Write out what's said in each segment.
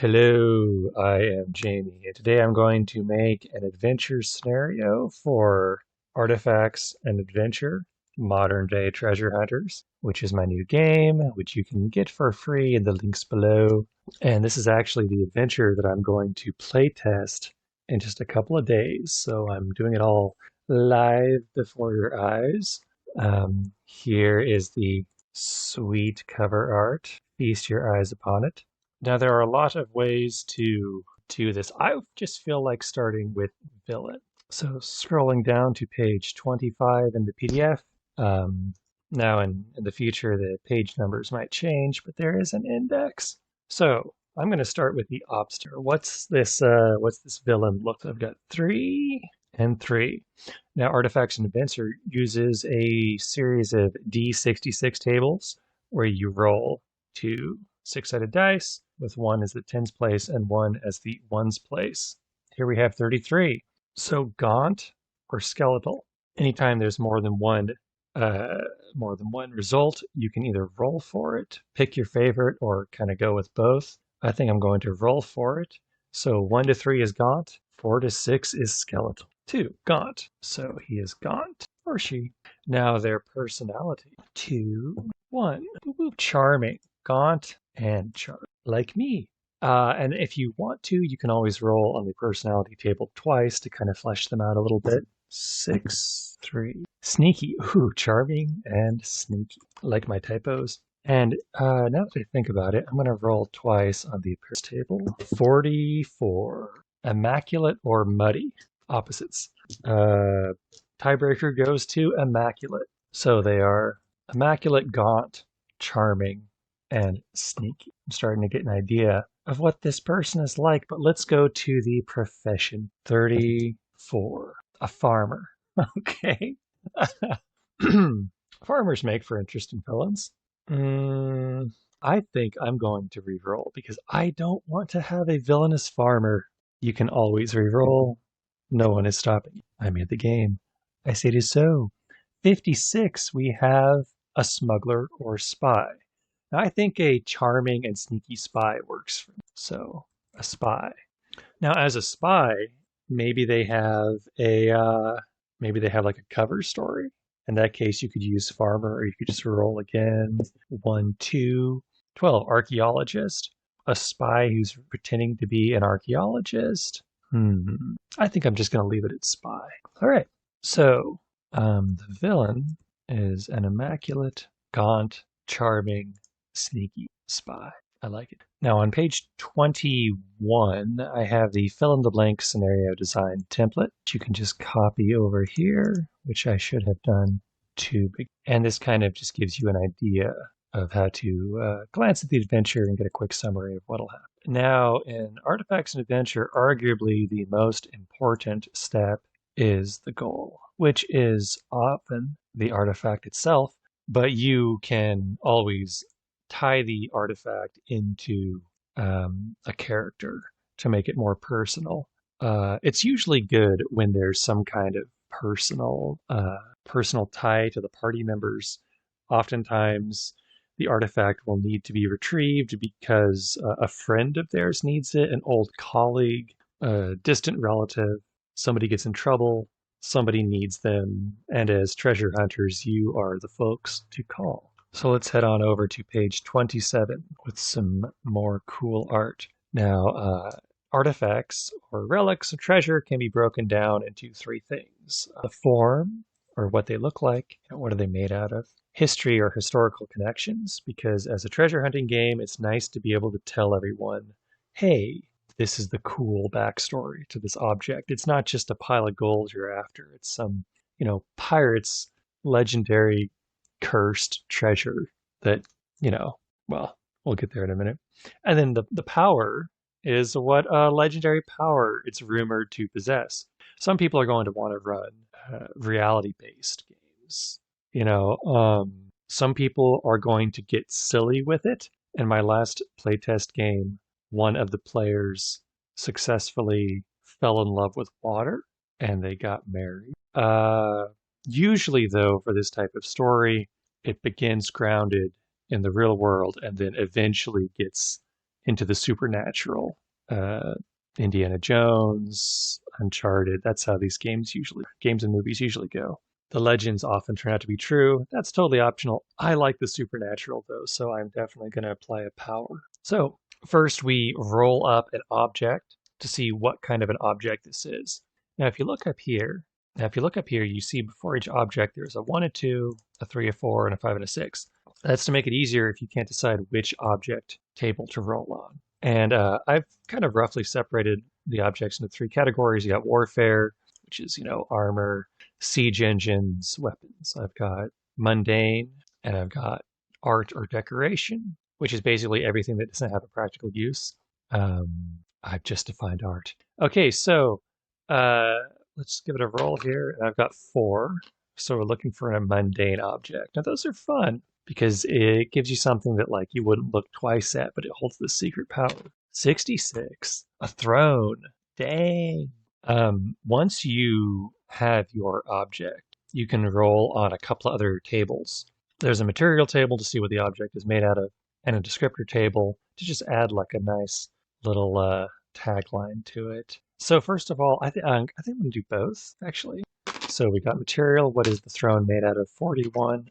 Hello, I am Jamie, and today I'm going to make an adventure scenario for Artifacts and Adventure Modern Day Treasure Hunters, which is my new game, which you can get for free in the links below. And this is actually the adventure that I'm going to play test in just a couple of days. So I'm doing it all live before your eyes. Here is the sweet cover art. Feast your eyes upon it. Now, there are a lot of ways to do this. I just feel like starting with villain. So scrolling down to page 25 in the PDF. Now, in the future, the page numbers might change, but there is an index. So I'm going to start with the obstacle. What's this villain look? I've got 3 and 3. Now, Artifacts and Adventure uses a series of D66 tables where you roll 2 6-sided dice, with 1 as the tens place and 1 as the ones place. Here we have 33. So gaunt or skeletal. Anytime there's more than one result, you can either roll for it, pick your favorite, or kind of go with both. I think I'm going to roll for it. So 1 to 3 is gaunt, 4 to 6 is skeletal. 2, gaunt. So he is gaunt, or she. Now their personality. 2, 1. Charming, gaunt, and charming, like me. And if you want to, you can always roll on the personality table twice to kind of flesh them out a little bit. 6, 3. Sneaky. Ooh, charming and sneaky, like my typos. And now that I think about it, I'm going to roll twice on the appearance table. 44. Immaculate or muddy. Opposites. Tiebreaker goes to immaculate. So they are immaculate, gaunt, charming, and sneaky. I'm starting to get an idea of what this person is like, but let's go to the profession. 34. A farmer. Okay. Farmers make for interesting villains. I think I'm going to re-roll because I don't want to have a villainous farmer. You can always re-roll. No one is stopping you. I made the game. I say it is so. 56, we have a smuggler or spy. Now, I think a charming and sneaky spy works for me. So, a spy. Now, as a spy, maybe they have like a cover story. In that case, you could use farmer, or you could just roll again. 1, 2, 12. Archaeologist. A spy who's pretending to be an archaeologist. I think I'm just going to leave it at spy. All right. So, the villain is an immaculate, gaunt, charming, sneaky spy. I like it. Now on page 21, I have the fill in the blank scenario design template, which you can just copy over here, which I should have done too big. And this kind of just gives you an idea of how to glance at the adventure and get a quick summary of what'll happen. Now in Artifacts and Adventure, arguably the most important step is the goal, which is often the artifact itself, but you can always tie the artifact into a character to make it more personal. It's usually good when there's some kind of personal tie to the party members. Oftentimes, the artifact will need to be retrieved because a friend of theirs needs it, an old colleague, a distant relative, somebody gets in trouble, somebody needs them, and as treasure hunters, you are the folks to call. So let's head on over to page 27 with some more cool art. Now, artifacts or relics of treasure can be broken down into 3 things. The form, or what they look like, and what are they made out of. History or historical connections, because as a treasure hunting game, it's nice to be able to tell everyone, hey, this is the cool backstory to this object. It's not just a pile of gold you're after. It's some, pirate's legendary cursed treasure that, well, we'll get there in a minute. And then the power is what a legendary power it's rumored to possess. Some people are going to want to run reality-based games. Some people are going to get silly with it. In my last playtest game, one of the players successfully fell in love with water and they got married. Usually, though, for this type of story, it begins grounded in the real world and then eventually gets into the supernatural. Uh, Indiana Jones, Uncharted. That's how these games and movies usually go. The legends often turn out to be true. That's totally optional. I like the supernatural though, so I'm definitely going to apply a power. So first we roll up an object to see what kind of an object this is. Now if you look up here, you see before each object there's a 1, a 2, a 3, a 4, and a 5, and a 6. That's to make it easier if you can't decide which object table to roll on. And I've kind of roughly separated the objects into 3 categories. You got warfare, which is, armor, siege engines, weapons. I've got mundane, and I've got art or decoration, which is basically everything that doesn't have a practical use. I've just defined art. Okay, so let's give it a roll here. And I've got 4. So we're looking for a mundane object. Now those are fun because it gives you something that like you wouldn't look twice at, but it holds the secret power. 66, a throne. Dang. Once you have your object, you can roll on a couple of other tables. There's a material table to see what the object is made out of, and a descriptor table to just add like a nice little tagline to it. So first of all, I think I'm going to do both, actually. So we got material. What is the throne made out of? 41.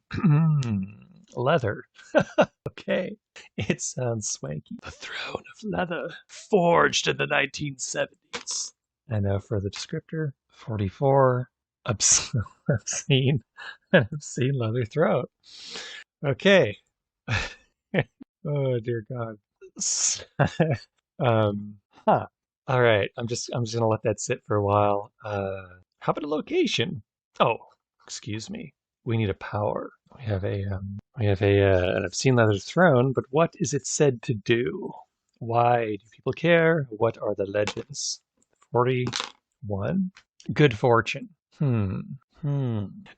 Leather. Okay. It sounds swanky. The throne of leather, forged in the 1970s. And now for the descriptor, 44. Obscene leather throat. Okay. Oh dear God. All right. I'm just gonna let that sit for a while. How about a location? Oh, excuse me. We need a power. We have an obscene leather throne, but what is it said to do? Why do people care? What are the legends? 41. Good fortune.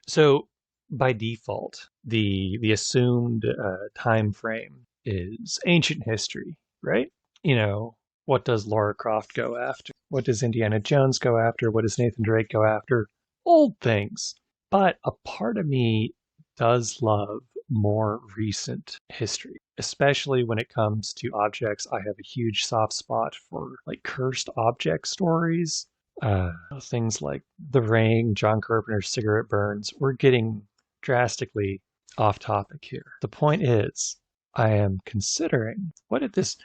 So by default, the assumed time frame is ancient history, right? What does Lara Croft go after? What does Indiana Jones go after? What does Nathan Drake go after? Old things. But a part of me does love more recent history, especially when it comes to objects. I have a huge soft spot for like cursed object stories. Things like The Ring, John Carpenter's cigarette burns. We're getting drastically off topic here. The point is, I am considering, what if this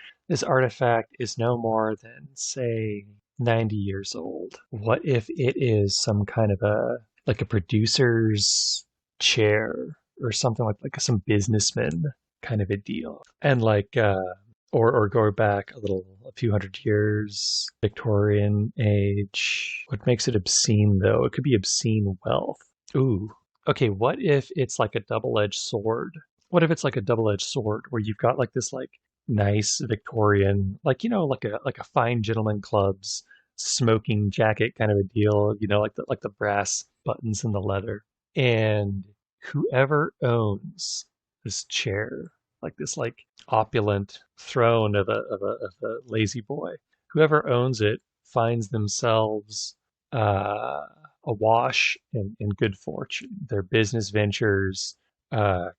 artifact is no more than, say, 90 years old? What if it is some kind of a producer's chair or something like some businessman kind of a deal? And or go back a few hundred years, Victorian age. What makes it obscene though? It could be obscene wealth. Ooh. Okay, what if it's like a double-edged sword? What if it's like a double-edged sword where you've got like this like nice Victorian, like a fine gentleman club's smoking jacket kind of a deal, like the brass buttons and the leather. And whoever owns this chair, like this like opulent throne of a lazy boy, whoever owns it finds themselves awash in good fortune. Their business ventures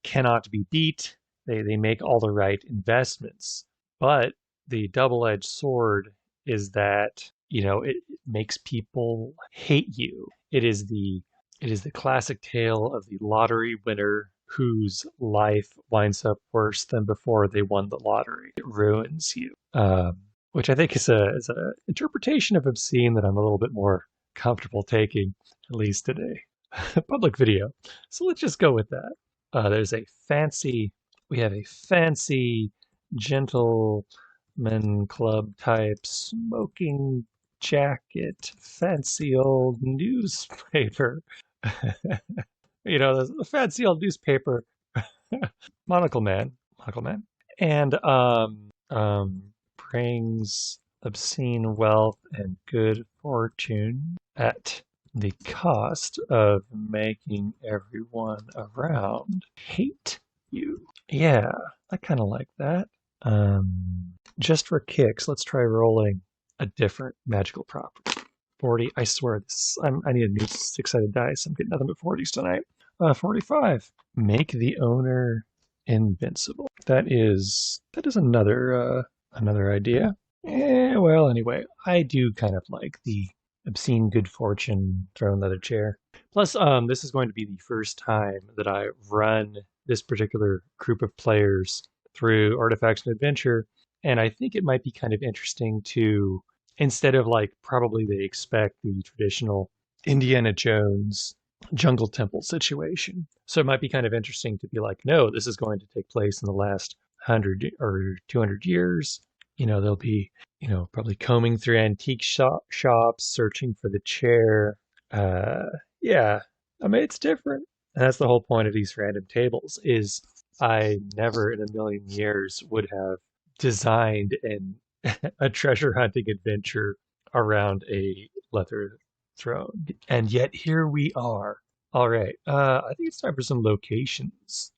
cannot be beat. They make all the right investments. But the double-edged sword is that, it makes people hate you. It is the classic tale of the lottery winner whose life winds up worse than before they won the lottery. It ruins you. Which I think is a interpretation of obscene that I'm a little bit more comfortable taking, at least today. Public video. So let's just go with that. We have a fancy gentleman club type smoking jacket, fancy old newspaper. The fancy old newspaper. Monocle man, and brings obscene wealth and good fortune at the cost of making everyone around hate you. Yeah, I kind of like that. Just for kicks, let's try rolling a different magical property. 40. I swear this. I need a new six-sided dice. I'm getting nothing but 40s tonight. 45. Make the owner invincible. That is another Another idea? Well, anyway, I do kind of like the obscene good fortune throw another chair. Plus, this is going to be the first time that I run this particular group of players through Artifacts and Adventure, and I think it might be kind of interesting to, instead of like probably they expect the traditional Indiana Jones jungle temple situation. So it might be kind of interesting to be like, no, this is going to take place in the last 100 or 200 years. They'll be, probably combing through antique shops, searching for the chair. Uh, yeah, I mean, it's different. And that's the whole point of these random tables is I never in a million years would have designed a treasure hunting adventure around a leather throne. And yet here we are. All right. I think it's time for some locations.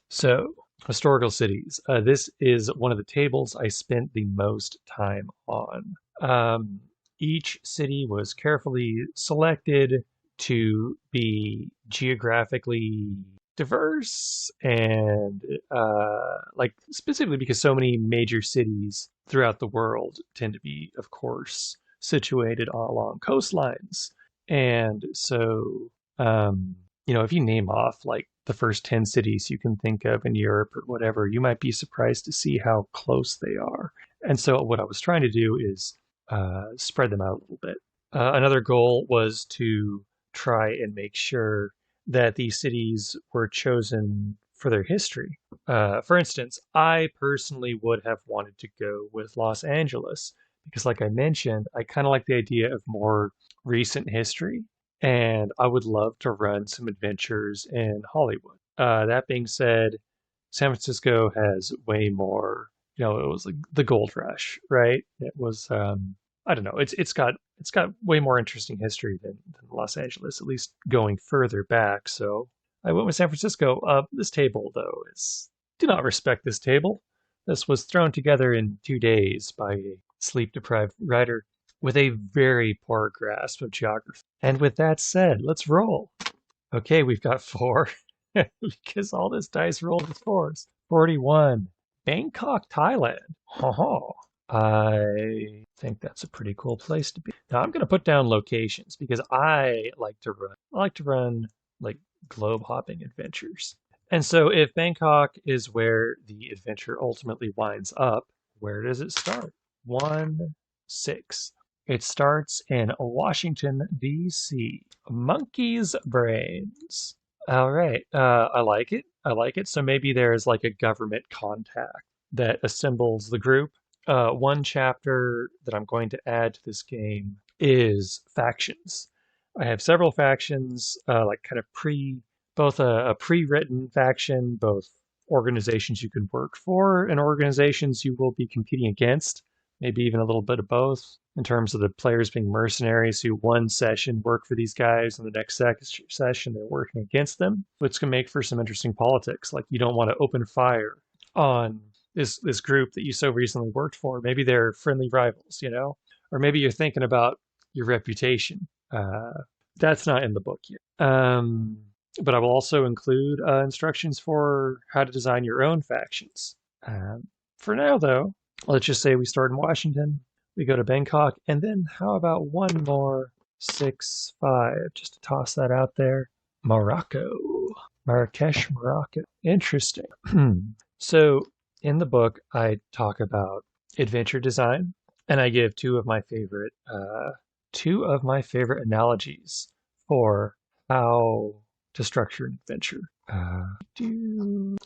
So, historical cities. This is one of the tables I spent the most time on. Each city was carefully selected to be geographically diverse and like specifically because so many major cities throughout the world tend to be, of course, situated along coastlines. And so, if you name off like the first 10 cities you can think of in Europe or whatever, you might be surprised to see how close they are. And so, what I was trying to do is spread them out a little bit. Another goal was to try and make sure that these cities were chosen for their history. For instance, I personally would have wanted to go with Los Angeles because, like I mentioned, I kind of like the idea of more recent history, and I would love to run some adventures in Hollywood. That being said, San Francisco has way more. It was like the gold rush, right? It was I don't know. It's got way more interesting history than Los Angeles, at least going further back. So I went with San Francisco. This table, though, is do not respect this table. This was thrown together in 2 days by a sleep-deprived writer with a very poor grasp of geography. And with that said, let's roll. Okay, we've got four because all this dice rolled is fours. 41. Bangkok, Thailand. Oh, I think that's a pretty cool place to be. Now I'm going to put down locations because I like to run like globe hopping adventures. And so if Bangkok is where the adventure ultimately winds up, where does it start? 1-6. It starts in Washington, D.C. Monkey's Brains. All right. I like it. I like it. So maybe there's like a government contact that assembles the group. One chapter that I'm going to add to this game is factions. I have several factions, like kind of both a pre-written faction, both organizations you can work for and organizations you will be competing against, maybe even a little bit of both in terms of the players being mercenaries who one session work for these guys and the next session they're working against them, which can make for some interesting politics. Like you don't want to open fire on this group that you so recently worked for. Maybe they're friendly rivals, or maybe you're thinking about your reputation. That's not in the book yet. But I will also include instructions for how to design your own factions. For now, though, let's just say we start in Washington, we go to Bangkok, and then how about one more 6-5, just to toss that out there. Morocco. Marrakesh, Morocco. Interesting. So in the book, I talk about adventure design, and I give two of my favorite analogies for how to structure an adventure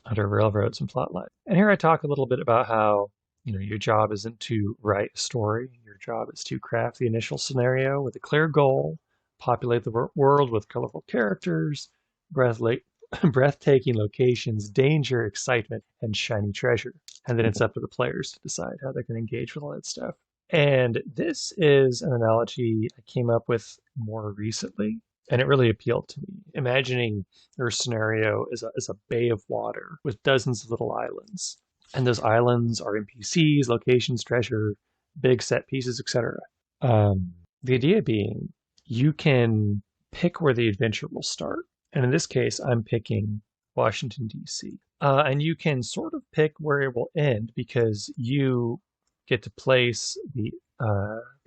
under railroads and plotline. And here I talk a little bit about how your job isn't to write a story. Your job is to craft the initial scenario with a clear goal, populate the world with colorful characters, breathtaking locations, danger, excitement, and shiny treasure. And then it's up to the players to decide how they can engage with all that stuff. And this is an analogy I came up with more recently, and it really appealed to me. Imagining your scenario is a bay of water with dozens of little islands. And those islands are NPCs, locations, treasure, big set pieces, etc. The idea being you can pick where the adventure will start. And in this case, I'm picking Washington, D.C. And you can sort of pick where it will end because you get to place the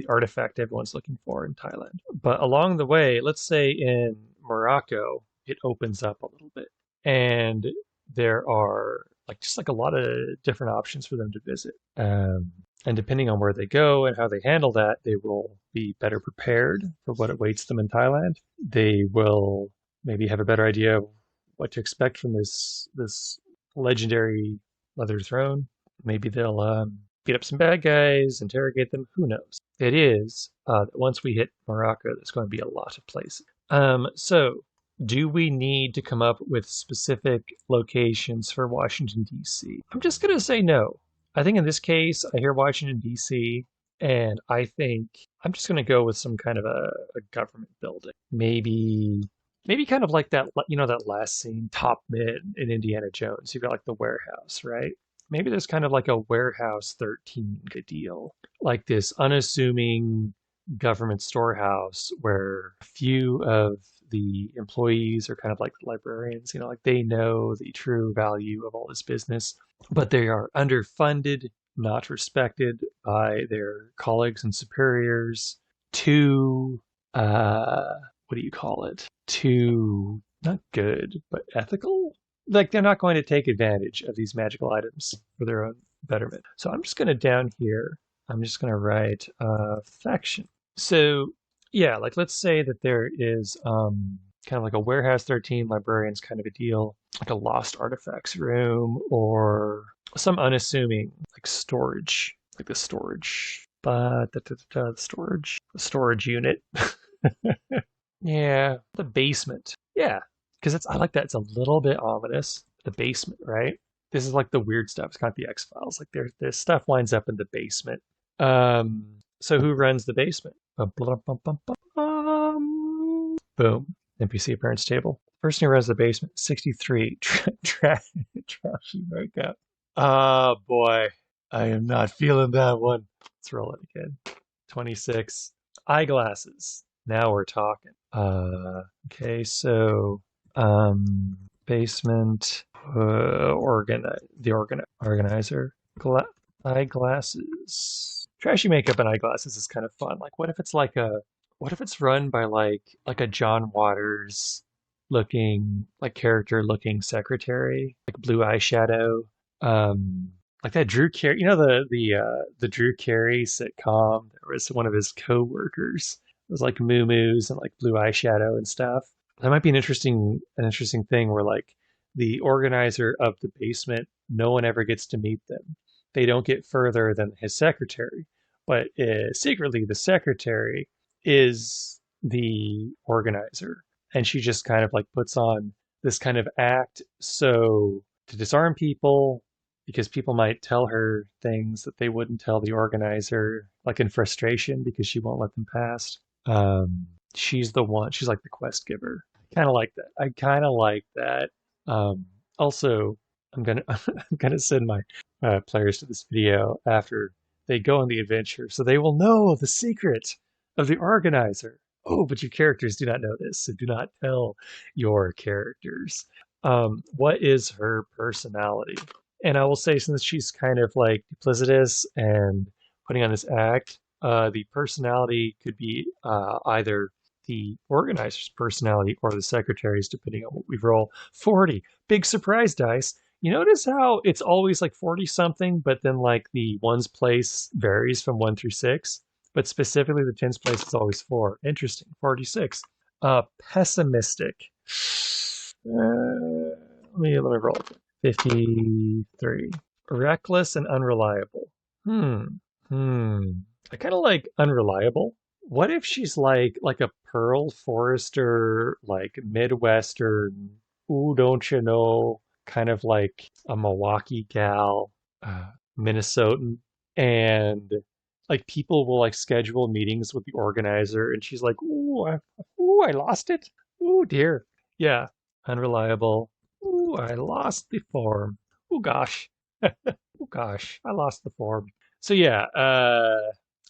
artifact everyone's looking for in Thailand. But along the way, let's say in Morocco, it opens up a little bit, and there are like just like a lot of different options for them to visit. And depending on where they go and how they handle that, they will be better prepared for what awaits them in Thailand. They will maybe have a better idea of what to expect from this legendary leather throne. Maybe they'll beat up some bad guys, interrogate them. Who knows? It is once we hit Morocco, there's going to be a lot of places. So, do we need to come up with specific locations for Washington, D.C.? I'm just going to say no. I think in this case, I hear Washington, D.C., and I think I'm just going to go with some kind of a government building. Maybe kind of like that, that last scene, top mid in Indiana Jones. You've got like the warehouse, right? Maybe there's kind of like a Warehouse 13 deal, like this unassuming government storehouse where a few of the employees are kind of like the librarians, like they know the true value of all this business, but they are underfunded, not respected by their colleagues and superiors, too, what do you call it? Too, not good, but ethical? Like they're not going to take advantage of these magical items for their own betterment. So I'm just going to down here, I'm just going to write faction. So yeah, like let's say that there is kind of like a Warehouse 13 librarians kind of a deal, like a lost artifacts room or some unassuming like storage, like the storage unit. Yeah, the basement. Yeah, because I like that. It's a little bit ominous. The basement, right? This is like the weird stuff. It's kind of the X Files. Like there's stuff winds up in the basement. So who runs the basement? Boom. NPC appearance table. Person who runs the basement. 63. Trashy makeup. Oh boy, I am not feeling that one. Let's roll it again. 26. Eyeglasses. Now we're talking. Okay, so basement organizer eyeglasses. Trashy makeup and eyeglasses is kind of fun. Like what if it's run by like a John Waters looking like character looking secretary, like blue eyeshadow. Like that Drew Carey, the Drew Carey sitcom. There was one of his co-workers. It was like moo-moos and like blue eyeshadow and stuff. That might be an interesting thing where like the organizer of the basement, no one ever gets to meet them. They don't get further than his secretary, but secretly the secretary is the organizer, and she just kind of like puts on this kind of act so to disarm people because people might tell her things that they wouldn't tell the organizer, like in frustration because she won't let them pass. She's the one. She's like the quest giver. Kind of like that. I kind of like that. Also, I'm gonna send my players to this video after they go on the adventure, so they will know the secret of the organizer. Oh, but your characters do not know this, so do not tell your characters. What is her personality? And I will say, since she's kind of like duplicitous and putting on this act, the personality could be either the organizer's personality or the secretary's, depending on what we roll. 40, big surprise dice. You notice how it's always like 40 something, but then like the ones place varies from 1 through 6, but specifically the tens place is always 4. Interesting. 46. Pessimistic. Let me roll. 53. Reckless and unreliable. I kind of like unreliable. What if she's like a Pearl Forrester, like Midwestern, ooh, don't you know, kind of like a Milwaukee gal, Minnesotan, and like people will like schedule meetings with the organizer, and she's like, I lost it. Ooh, dear. Yeah, unreliable. Ooh, I lost the form. Oh gosh. Oh gosh, I lost the form. So yeah,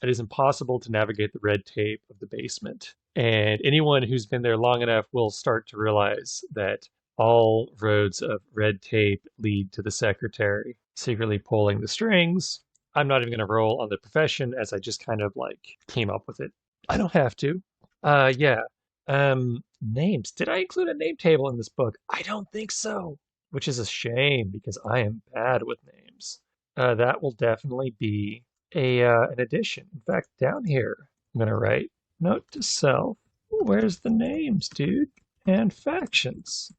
it is impossible to navigate the red tape of the basement. And anyone who's been there long enough will start to realize that All roads of red tape lead to the secretary, secretly pulling the strings. I'm not even going to roll on the profession as I just kind of like came up with it. I don't have to. Yeah. Names. Did I include a name table in this book? I don't think so, which is a shame because I am bad with names. That will definitely be a an addition. In fact, down here, I'm gonna write note to self. Where's the names, dude? And factions.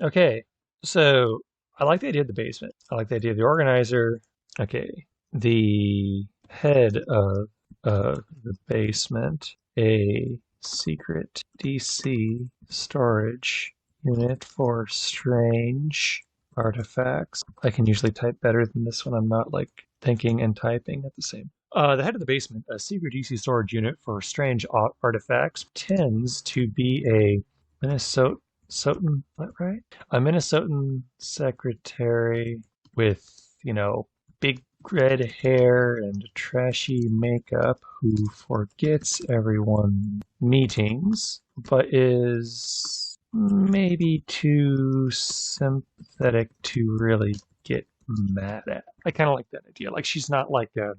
Okay, so I like the idea of the basement. I like the idea of the organizer. Okay, the head of the basement, a secret DC storage unit for strange artifacts. I can usually type better than this when I'm not like thinking and typing at the same. The head of the basement, a secret DC storage unit for strange artifacts, tends to be a Minnesotan, right? A Minnesotan secretary with, big red hair and trashy makeup who forgets everyone meetings, but is maybe too sympathetic to really get mad at. I kind of like that idea. Like she's not like a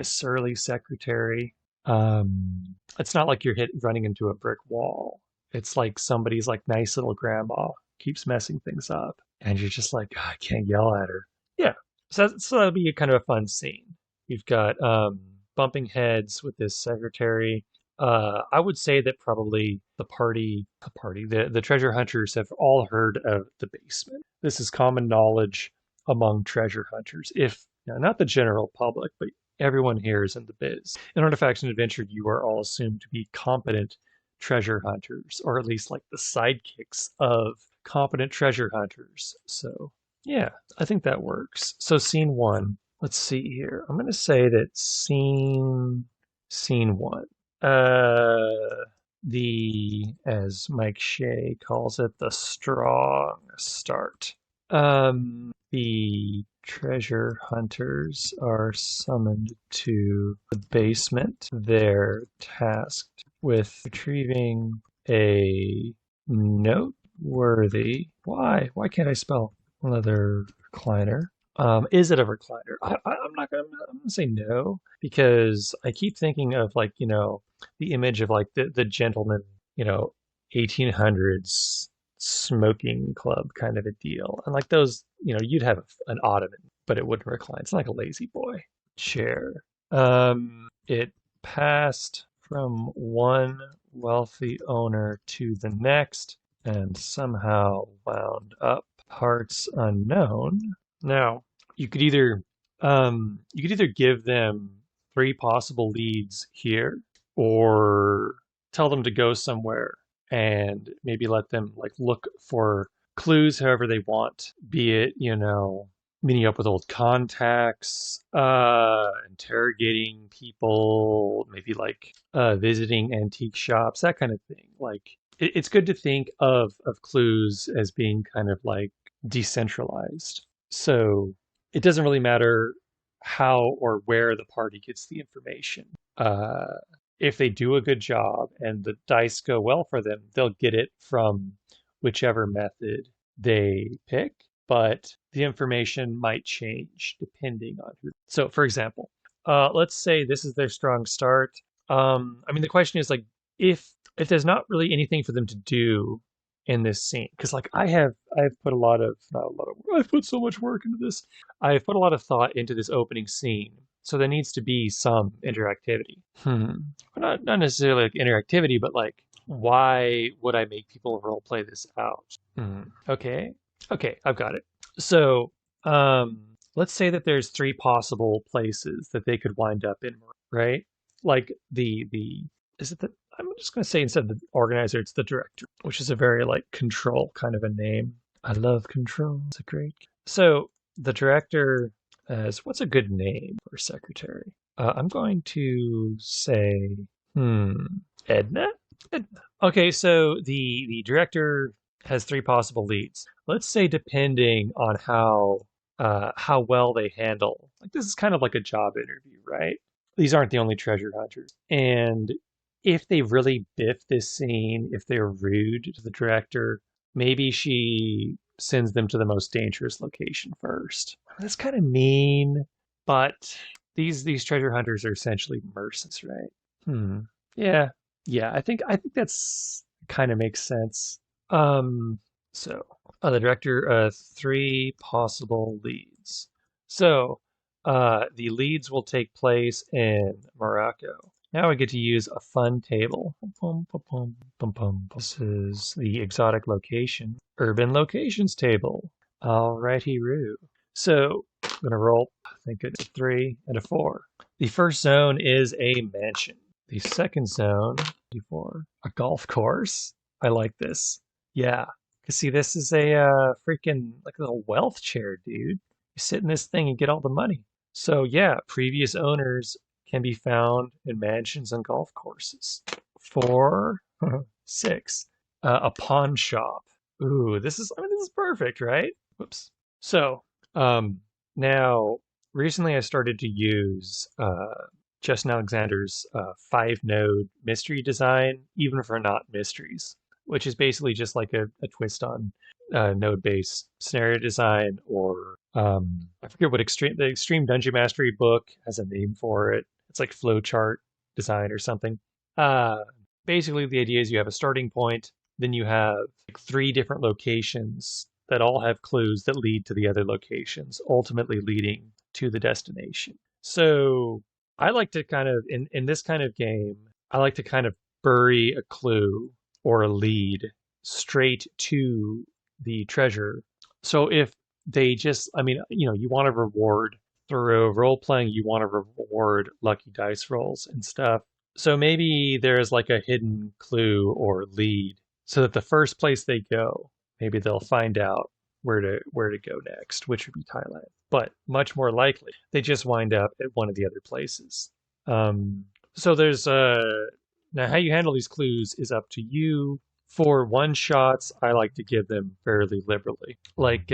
surly secretary. It's not like you're running into a brick wall. It's like somebody's like nice little grandma keeps messing things up, and you're just like, "God, I can't yell at her." Yeah, so that'll be a kind of a fun scene. We've got bumping heads with this secretary. I would say that probably the treasure hunters have all heard of the basement. This is common knowledge among treasure hunters, if not the general public, but everyone here is in the biz. In Artifacts and Adventure, you are all assumed to be competent treasure hunters, or at least like the sidekicks of competent treasure hunters. So yeah, I think that works. So scene one. Let's see here. I'm gonna say that scene one. The as Mike Shea calls it, the strong start. The treasure hunters are summoned to the basement. They're tasked with retrieving a noteworthy. Why can't I spell leather recliner? Is it a recliner? I'm gonna say no because I keep thinking of like the image of like the gentleman 1800s smoking club kind of a deal, and like those you'd have an ottoman, but it wouldn't recline. It's not like a lazy boy chair. It passed from one wealthy owner to the next and somehow wound up parts unknown. Now, you could either give them three possible leads here, or tell them to go somewhere and maybe let them like look for clues however they want, be it, meeting up with old contacts, interrogating people, maybe like visiting antique shops, that kind of thing. Like it's good to think of clues as being kind of like decentralized. So it doesn't really matter how or where the party gets the information. If they do a good job and the dice go well for them, they'll get it from whichever method they pick, but the information might change depending on who. So, for example, let's say this is their strong start. The question is like, if there's not really anything for them to do in this scene, because like I've put a lot of not a lot of I've put so much work into this. I've put a lot of thought into this opening scene, so there needs to be some interactivity. Not necessarily like interactivity, but like why would I make people role play this out? Okay, I've got it. So let's say that there's three possible places that they could wind up in, right? Like the is it the I'm just going to say instead of the organizer, it's the director, which is a very like control kind of a name. I love control. It's a great. So the director as what's a good name for secretary? I'm going to say, Edna? Edna. Okay, so the director has three possible leads. Let's say depending on how well they handle. Like this is kind of like a job interview, right? These aren't the only treasure hunters. And if they really biff this scene, if they're rude to the director, maybe she sends them to the most dangerous location first. That's kind of mean, but these treasure hunters are essentially mercs, right? Hmm. Yeah. Yeah, I think that's kind of makes sense. Um, so the director, three possible leads. So the leads will take place in Morocco. Now we get to use a fun table. Pum, pum, pum, pum, pum. This is the exotic location, urban locations table. Alrighty-roo. So I'm gonna roll, I think it's a 3 and a 4. The first zone is a mansion. The second zone, D4, a golf course. I like this. Yeah. Cause see, this is a freaking like a little wealth chair, dude. You sit in this thing and get all the money. So yeah, previous owners can be found in mansions and golf courses. 4, 6, a pawn shop. Ooh, this is perfect, right? Whoops. So, now recently I started to use Justin Alexander's 5 node mystery design, even for not mysteries, which is basically just like a twist on node based scenario design, or I forget what the Extreme Dungeon Mastery book has a name for it. It's like flowchart design or something. Uh, Basically, the idea is you have a starting point, then you have like 3 different locations that all have clues that lead to the other locations, ultimately leading to the destination. So I like to kind of in this kind of game, I like to kind of bury a clue or a lead straight to the treasure. So if they just, I mean, you want to reward through role playing, you want to reward lucky dice rolls and stuff. So maybe there's like a hidden clue or lead so that the first place they go, maybe they'll find out where to go next, which would be Thailand. But much more likely, they just wind up at one of the other places. So there's now how you handle these clues is up to you. For one shots, I like to give them fairly liberally, like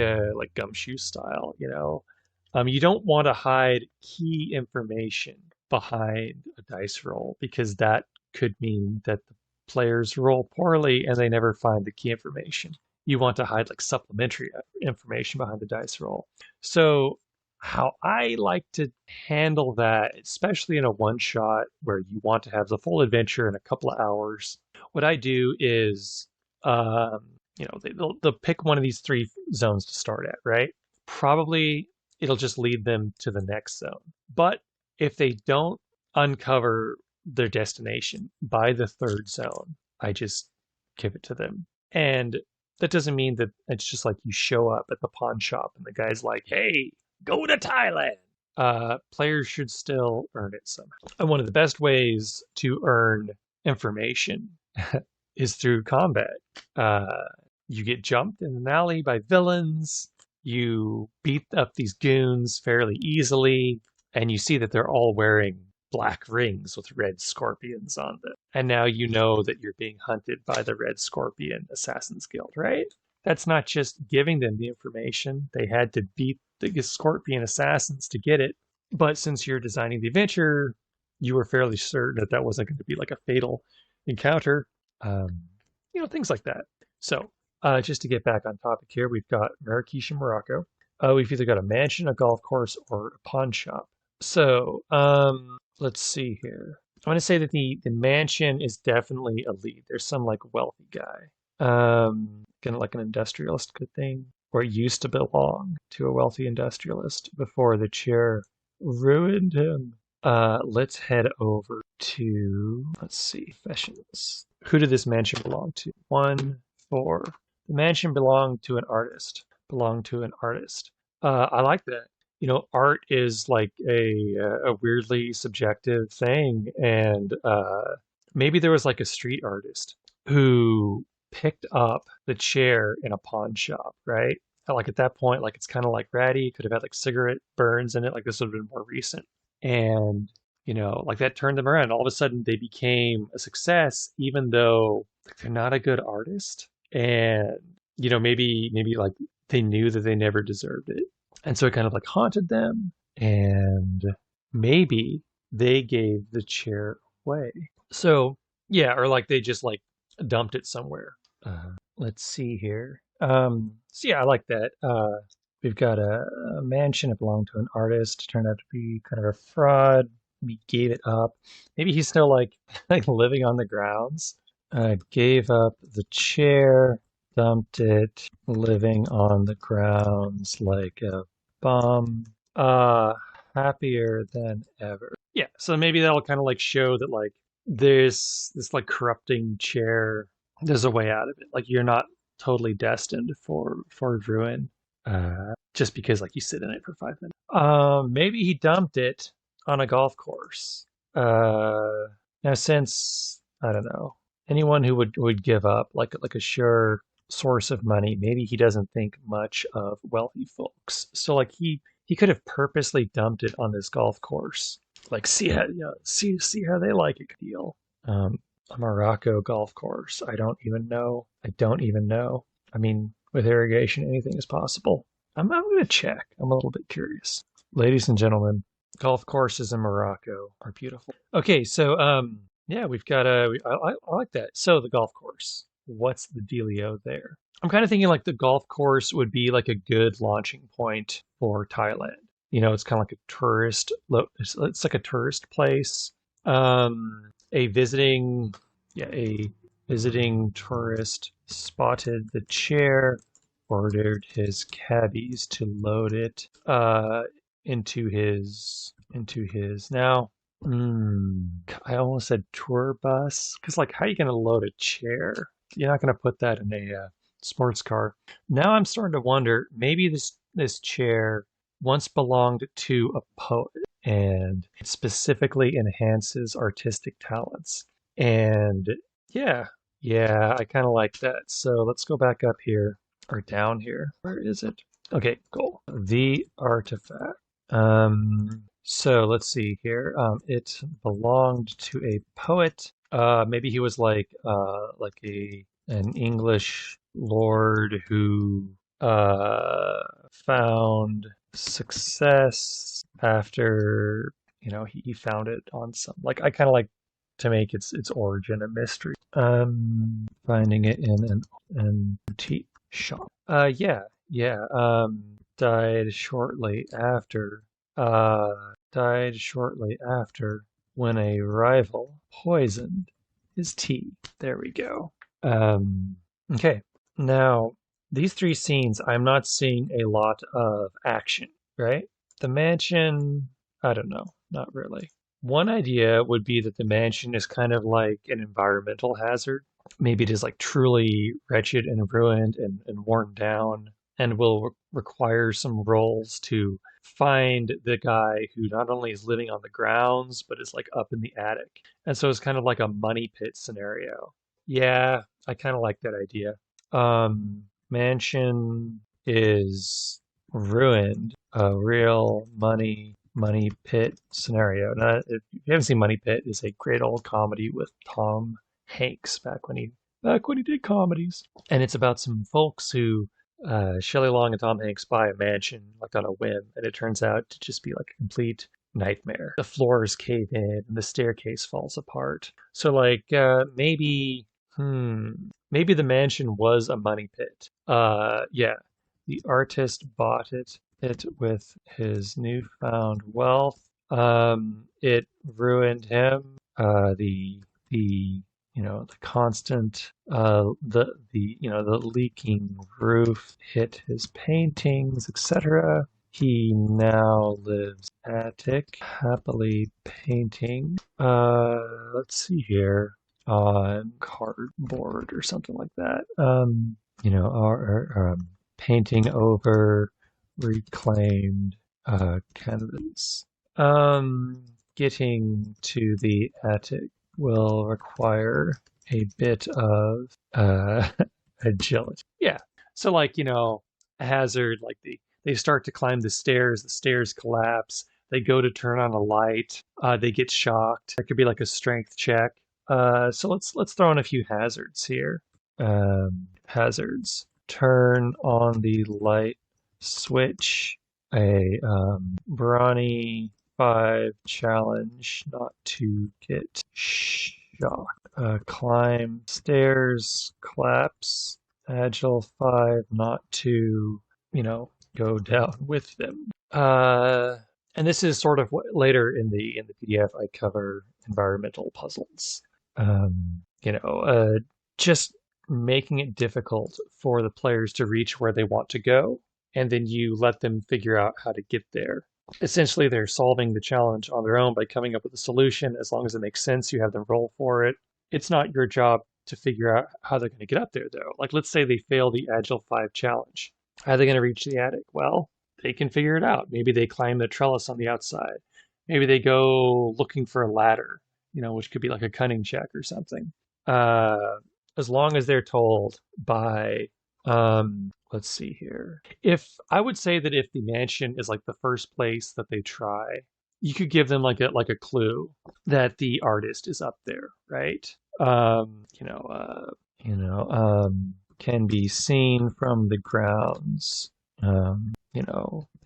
gumshoe style. You don't want to hide key information behind a dice roll because that could mean that the players roll poorly and they never find the key information. You want to hide like supplementary information behind the dice roll. So how I like to handle that, especially in a one shot where you want to have the full adventure in a couple of hours, what I do is, they'll pick one of these 3 zones to start at, right? Probably it'll just lead them to the next zone. But if they don't uncover their destination by the 3rd zone, I just give it to them. And that doesn't mean that it's just like you show up at the pawn shop and the guy's like, hey, go to Thailand. Players should still earn it somehow. And one of the best ways to earn information is through combat. You get jumped in an alley by villains. You beat up these goons fairly easily, and you see that they're all wearing black rings with red scorpions on them. And now you know that you're being hunted by the Red Scorpion Assassin's Guild, right? That's not just giving them the information. They had to beat the Scorpion Assassins to get it. But since you're designing the adventure, you were fairly certain that that wasn't going to be like a fatal encounter. Things like that. So, just to get back on topic here, we've got Marrakesh and Morocco. We've either got a mansion, a golf course, or a pawn shop. So, let's see here. I want to say that the mansion is definitely a lead. There's some like wealthy guy, kind of like an industrialist good thing, or it used to belong to a wealthy industrialist before the chair ruined him. Let's head over to, let's see, professions. Who did this mansion belong to? 1, 4. The mansion belonged to an artist. I like that. Art is like a weirdly subjective thing, and maybe there was like a street artist who picked up the chair in a pawn shop, right? Like at that point, like it's kind of like ratty, could have had like cigarette burns in it, like this would have been more recent. And like that turned them around. All of a sudden, they became a success, even though like, they're not a good artist. And maybe like they knew that they never deserved it, and so it kind of like haunted them. And maybe they gave the chair away. So yeah, or like they just like dumped it somewhere. let's see here. So yeah, I like that. We've got a mansion that belonged to an artist, turned out to be kind of a fraud. We gave it up. Maybe he's still like like living on the grounds. Gave up the chair, dumped it, living on the grounds like a bum. Uh, Happier than ever. Yeah, so maybe that'll kind of like show that like there's this like corrupting chair. There's a way out of it. Like you're not totally destined for ruin, just because like you sit in it for 5 minutes. Maybe he dumped it on a golf course. Uh, Now since I don't know anyone who would give up like a sure source of money, maybe he doesn't think much of wealthy folks. So like he could have purposely dumped it on this golf course. Like see how see how they like it deal. A Morocco golf course. I don't even know. I don't even know. I mean, with irrigation, anything is possible. I'm going to check. I'm a little bit curious. Ladies and gentlemen, golf courses in Morocco are beautiful. Okay, so yeah, we've got I like that. So the golf course. What's the dealio there? I'm kind of thinking like the golf course would be like a good launching point for Thailand. You know, it's kind of like a it's like a tourist place. A visiting, yeah, a visiting tourist spotted the chair, ordered his cabbies to load it into his now. I almost said tour bus because like how are you going to load a chair? You're not going to put that in a sports car. Now I'm starting to wonder maybe this chair once belonged to a poet and it specifically enhances artistic talents. And yeah, yeah, I kind of like that. So let's go back up here or down here. Where is it? Okay, cool. The artifact. So let's see here. It belonged to a poet. Maybe he was like a an English lord who found success after he found it on some like I kind of like to make its origin a mystery. Finding it in an antique shop. Yeah, yeah. Died shortly after. Died shortly after when a rival poisoned his tea. There we go. Okay. Now, these three scenes, I'm not seeing a lot of action, right? The mansion, I don't know, not really. One idea would be that the mansion is kind of like an environmental hazard. Maybe it is like truly wretched and ruined and worn down and will require some roles to find the guy who not only is living on the grounds, but is like up in the attic. And so it's kind of like a money pit scenario. Yeah, I kind of like that idea. Mansion is ruined. A real money pit scenario. Now, if you haven't seen Money Pit, it's a great old comedy with Tom Hanks back when he did comedies, and it's about some folks who Shelley Long and Tom Hanks buy a mansion like on a whim, and it turns out to just be like a complete nightmare. The floors cave in, and the staircase falls apart. So like maybe the mansion was a money pit. Yeah, the artist bought it with his newfound wealth. It ruined him. The constant the leaking roof hit his paintings, etc. He now lives attic, happily painting. Let's see here on cardboard or something like that. Or painting over reclaimed canvas. Getting to the attic will require a bit of agility. Yeah. So like, a hazard, like they start to climb the stairs collapse, they go to turn on a light, they get shocked. There could be like a strength check. So let's throw in a few hazards here. Hazards. Turn on the light switch. A brawny 5 challenge not to get shocked. Climb stairs, collapse. Agile 5 not to, go down with them. And this is sort of what later in the PDF I cover environmental puzzles. Um, you know, uh, just making it difficult for the players to reach where they want to go, and then you let them figure out how to get there. Essentially, they're solving the challenge on their own by coming up with a solution. As long as it makes sense, you have them roll for it. It's not your job to figure out how they're going to get up there, though. Like, let's say they fail the Agile 5 challenge. How are they going to reach the attic? Well, they can figure it out. Maybe they climb the trellis on the outside. Maybe they go looking for a ladder, which could be like a cunning check or something. Uh, as long as they're told by, let's see here. If I would say that if the mansion is like the first place that they try, you could give them like a clue that the artist is up there, right? Can be seen from the grounds.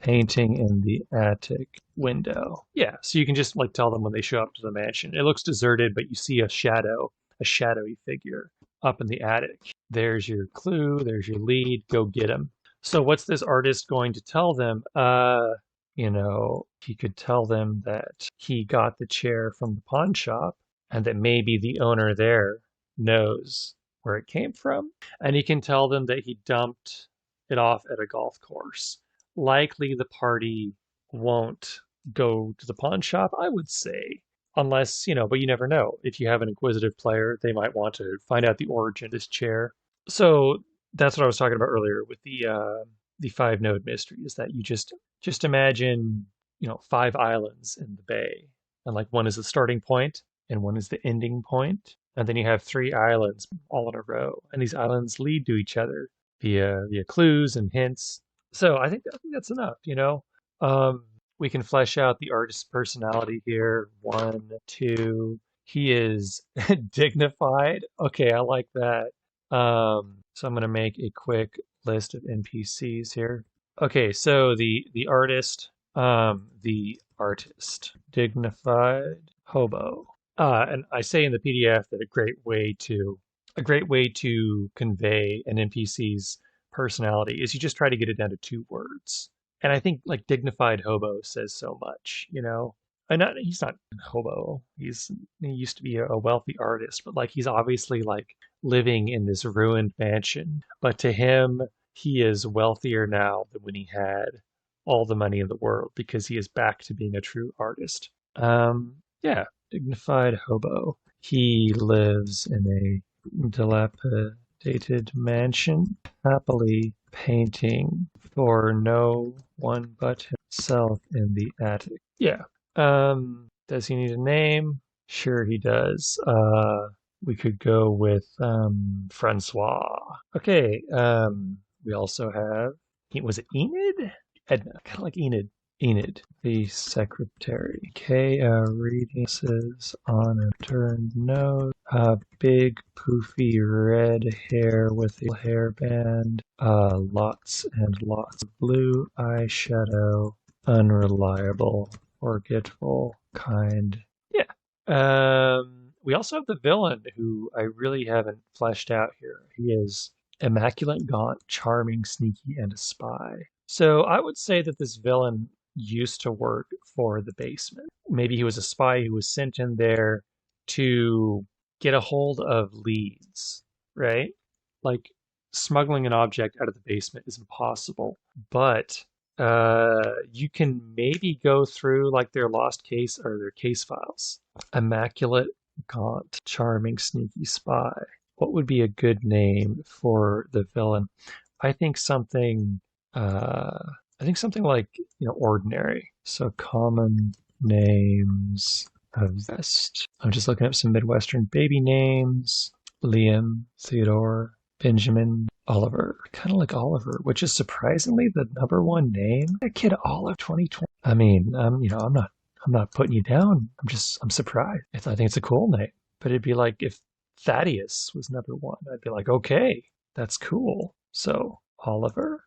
Painting in the attic window. Yeah, so you can just like tell them when they show up to the mansion. It looks deserted, but you see a shadowy figure up in the attic. There's your clue, there's your lead, go get him. So what's this artist going to tell them? He could tell them that he got the chair from the pawn shop and that maybe the owner there knows where it came from. And he can tell them that he dumped it off at a golf course. Likely the party won't go to the pawn shop, I would say. Unless, but you never know. If you have an inquisitive player, they might want to find out the origin of this chair. So that's what I was talking about earlier with the 5 node mystery, is that you just imagine, 5 islands in the bay. And like one is the starting point and one is the ending point. And then you have 3 islands all in a row. And these islands lead to each other via clues and hints. So I think that's enough. Um, we can flesh out the artist's personality here. 1, 2. He is dignified. Okay, I like that. So I'm gonna make a quick list of NPCs here. Okay, so the artist, dignified hobo. And I say in the PDF that a great way to convey an NPC's personality is you just try to get it down to 2 words. And I think like dignified hobo says so much. He's not a hobo. He used to be a wealthy artist, but like he's obviously like living in this ruined mansion. But to him, he is wealthier now than when he had all the money in the world because he is back to being a true artist. Yeah, dignified hobo. He lives in a dilapidated mansion, happily painting for no one but himself in the attic. Yeah. Does he need a name? Sure he does. We could go with Francois. Okay. We also have, was it Enid? Edna, kind of like Enid. Enid, the secretary. Kea reading says on a turned nose. Big poofy red hair with a hairband. Lots and lots of blue eyeshadow. Unreliable, forgetful, kind. Yeah. We also have the villain, who I really haven't fleshed out here. He is immaculate, gaunt, charming, sneaky, and a spy. So I would say that this villain used to work for the basement. Maybe he was a spy who was sent in there to get a hold of leads, right? Like smuggling an object out of the basement is impossible, but you can maybe go through like their lost case or their case files. Immaculate, gaunt, charming, sneaky spy. What would be a good name for the villain? I think something like, ordinary. So common names of best. I'm just looking up some Midwestern baby names. Liam, Theodore, Benjamin, Oliver. Kind of like Oliver, which is surprisingly the #1 name. That kid Oliver 2020. I mean, I'm not putting you down. I'm surprised. I think it's a cool name. But it'd be like if Thaddeus was #1. I'd be like, okay, that's cool. So Oliver.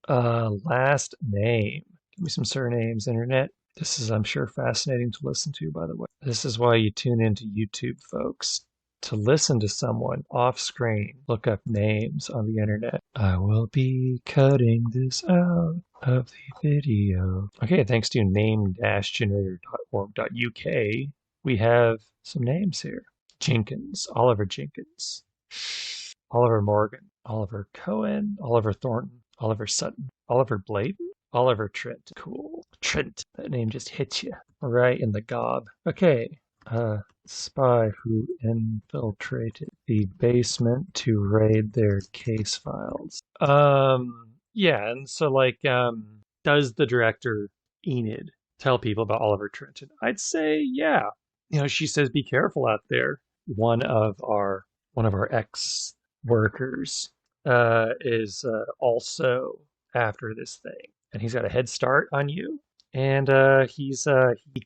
Last name. Give me some surnames, internet. This is, I'm sure, fascinating to listen to, by the way. This is why you tune into YouTube, folks. to listen to someone off screen, look up names on the internet. I will be cutting this out of the video. Okay, thanks to name-generator.org.uk, we have some names here. Jenkins, Oliver Jenkins, Oliver Morgan, Oliver Cohen, Oliver Thornton, Oliver Sutton, Oliver Bladen, Oliver Trent. Cool. Trent. That name just hits you right in the gob. Okay. Spy who infiltrated the basement to raid their case files. Yeah, and so does the director Enid tell people about Oliver Trenton? I'd say yeah. She says be careful out there. One of our ex workers is also after this thing, and he's got a head start on you. And he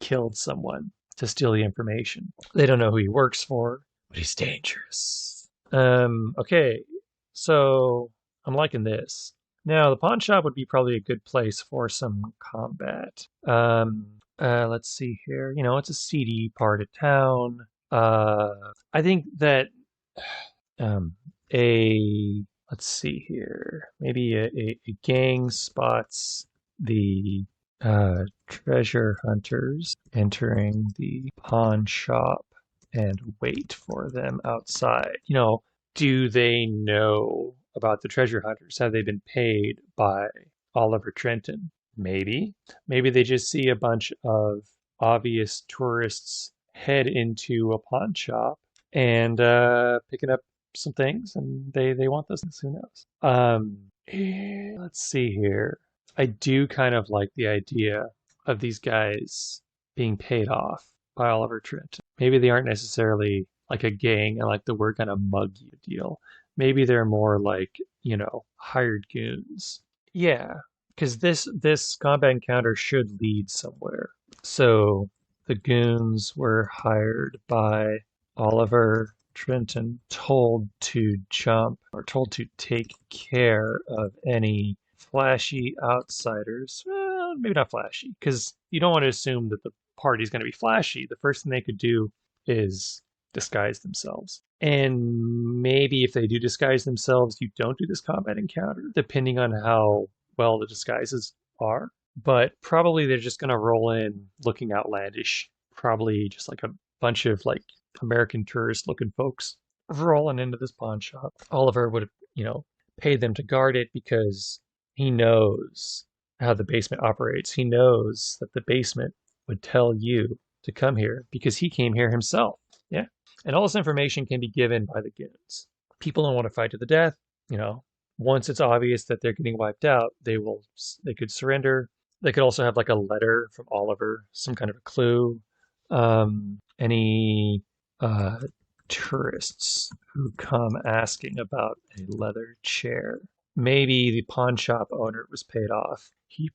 killed someone to steal the information. They don't know who he works for, but he's dangerous. Okay, so I'm liking this. Now, the pawn shop would be probably a good place for some combat. Let's see here. It's a seedy part of town. I think that let's see here. Maybe a gang spots the treasure hunters entering the pawn shop and wait for them outside. Do they know about the treasure hunters? Have they been paid by Oliver Trenton? Maybe. Maybe they just see a bunch of obvious tourists head into a pawn shop and picking up some things, and they want those things. Who knows? Let's see here. I do kind of like the idea of these guys being paid off by Oliver Trent. Maybe they aren't necessarily like a gang and like the we're gonna mug you deal. Maybe they're more like, hired goons. Yeah, because this combat encounter should lead somewhere. So the goons were hired by Oliver Trenton, told to jump or told to take care of any flashy outsiders. Well, maybe not flashy, because you don't want to assume that the party's going to be flashy. The first thing they could do is disguise themselves. And maybe if they do disguise themselves, you don't do this combat encounter, depending on how well the disguises are. But probably they're just going to roll in looking outlandish. Probably just like a bunch of like American tourist looking folks rolling into this pawn shop. Oliver would, pay them to guard it because he knows how the basement operates. He knows that the basement would tell you to come here because he came here himself. Yeah. And all this information can be given by the goons. People don't want to fight to the death. Once it's obvious that they're getting wiped out, they could surrender. They could also have like a letter from Oliver, some kind of a clue. Any tourists who come asking about a leather chair. Maybe the pawn shop owner was paid off. He,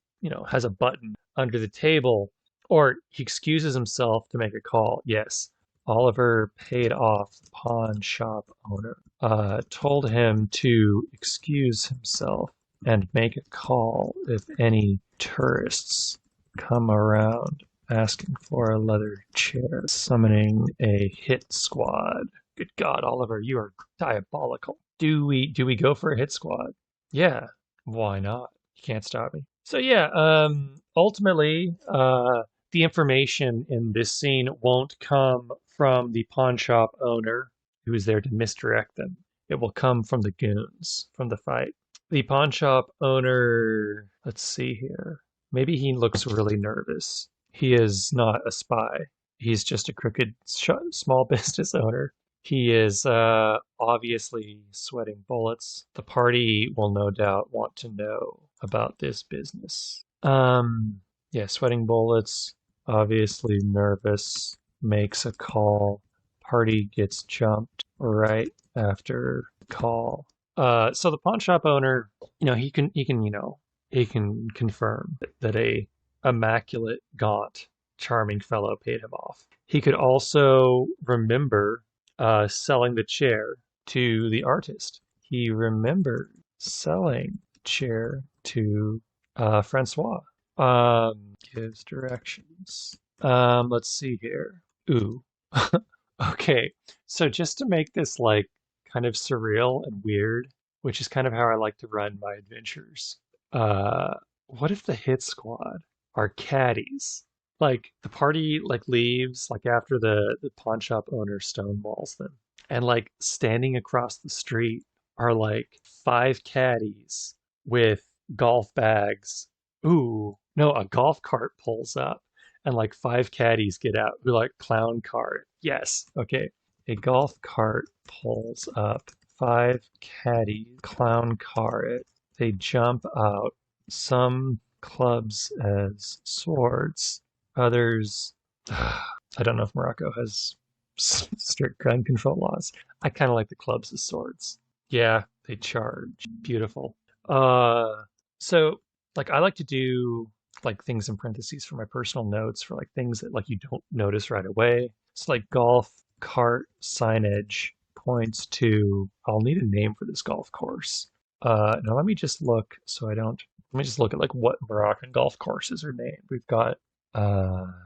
has a button under the table, or he excuses himself to make a call. Yes, Oliver paid off the pawn shop owner, told him to excuse himself and make a call if any tourists come around asking for a leather chair, summoning a hit squad. Good God, Oliver, you are diabolical. Do we go for a hit squad? Yeah, why not? You can't stop me. So yeah, ultimately, the information in this scene won't come from the pawn shop owner who is there to misdirect them. It will come from the goons from the fight. The pawn shop owner, let's see here. Maybe he looks really nervous. He is not a spy. He's just a crooked small business owner. He is obviously sweating bullets. The party will no doubt want to know about this business. Yeah, sweating bullets, obviously nervous, makes a call. Party gets jumped right after call. So the pawn shop owner, he can confirm that a immaculate, gaunt, charming fellow paid him off. He could also remember selling the chair to the artist. He remembered selling the chair to Francois. Gives directions. Let's see here. Ooh. Okay, so just to make this like kind of surreal and weird, which is kind of how I like to run my adventures. What if the hit squad are caddies? Like the party like leaves like after the pawn shop owner stonewalls them, and like standing across the street are like five caddies with golf bags. Ooh, no, a golf cart pulls up and like five caddies get out who like clown cart. Yes, okay. A golf cart pulls up, five caddies clown car it. They jump out. Some clubs as swords, others. I don't know if Morocco has strict gun control laws. I kind of like the clubs as swords. Yeah, they charge. Beautiful. Uh, so like I like to do like things in parentheses for my personal notes for like things that like you don't notice right away. It's like golf cart signage points to, I'll need a name for this golf course. Now let me just look so I don't, let me just look at like what Moroccan golf courses are named. We've got,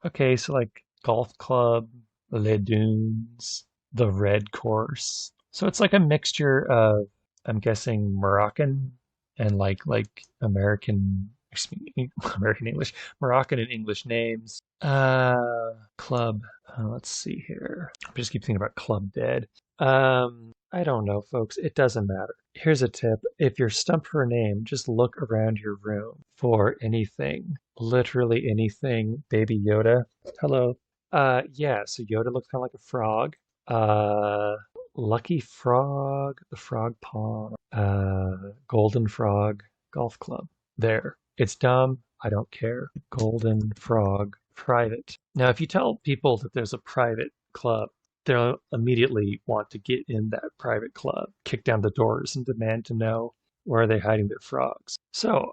okay, so like Golf Club, Les Dunes, the Red Course. So it's like a mixture of, I'm guessing Moroccan and like American, excuse me, American English, Moroccan and English names. Club. Let's see here. I just keep thinking about Club Dead. I don't know, folks. It doesn't matter. Here's a tip. If you're stumped for a name, just look around your room for anything. Literally anything. Baby Yoda. Hello. Yeah, so Yoda looks kind of like a frog. Uh, Lucky Frog, the Frog Pond, Golden Frog Golf Club. There. It's dumb. I don't care. Golden Frog Private. Now, if you tell people that there's a private club, they'll immediately want to get in that private club, kick down the doors, and demand to know where are they hiding their frogs. So,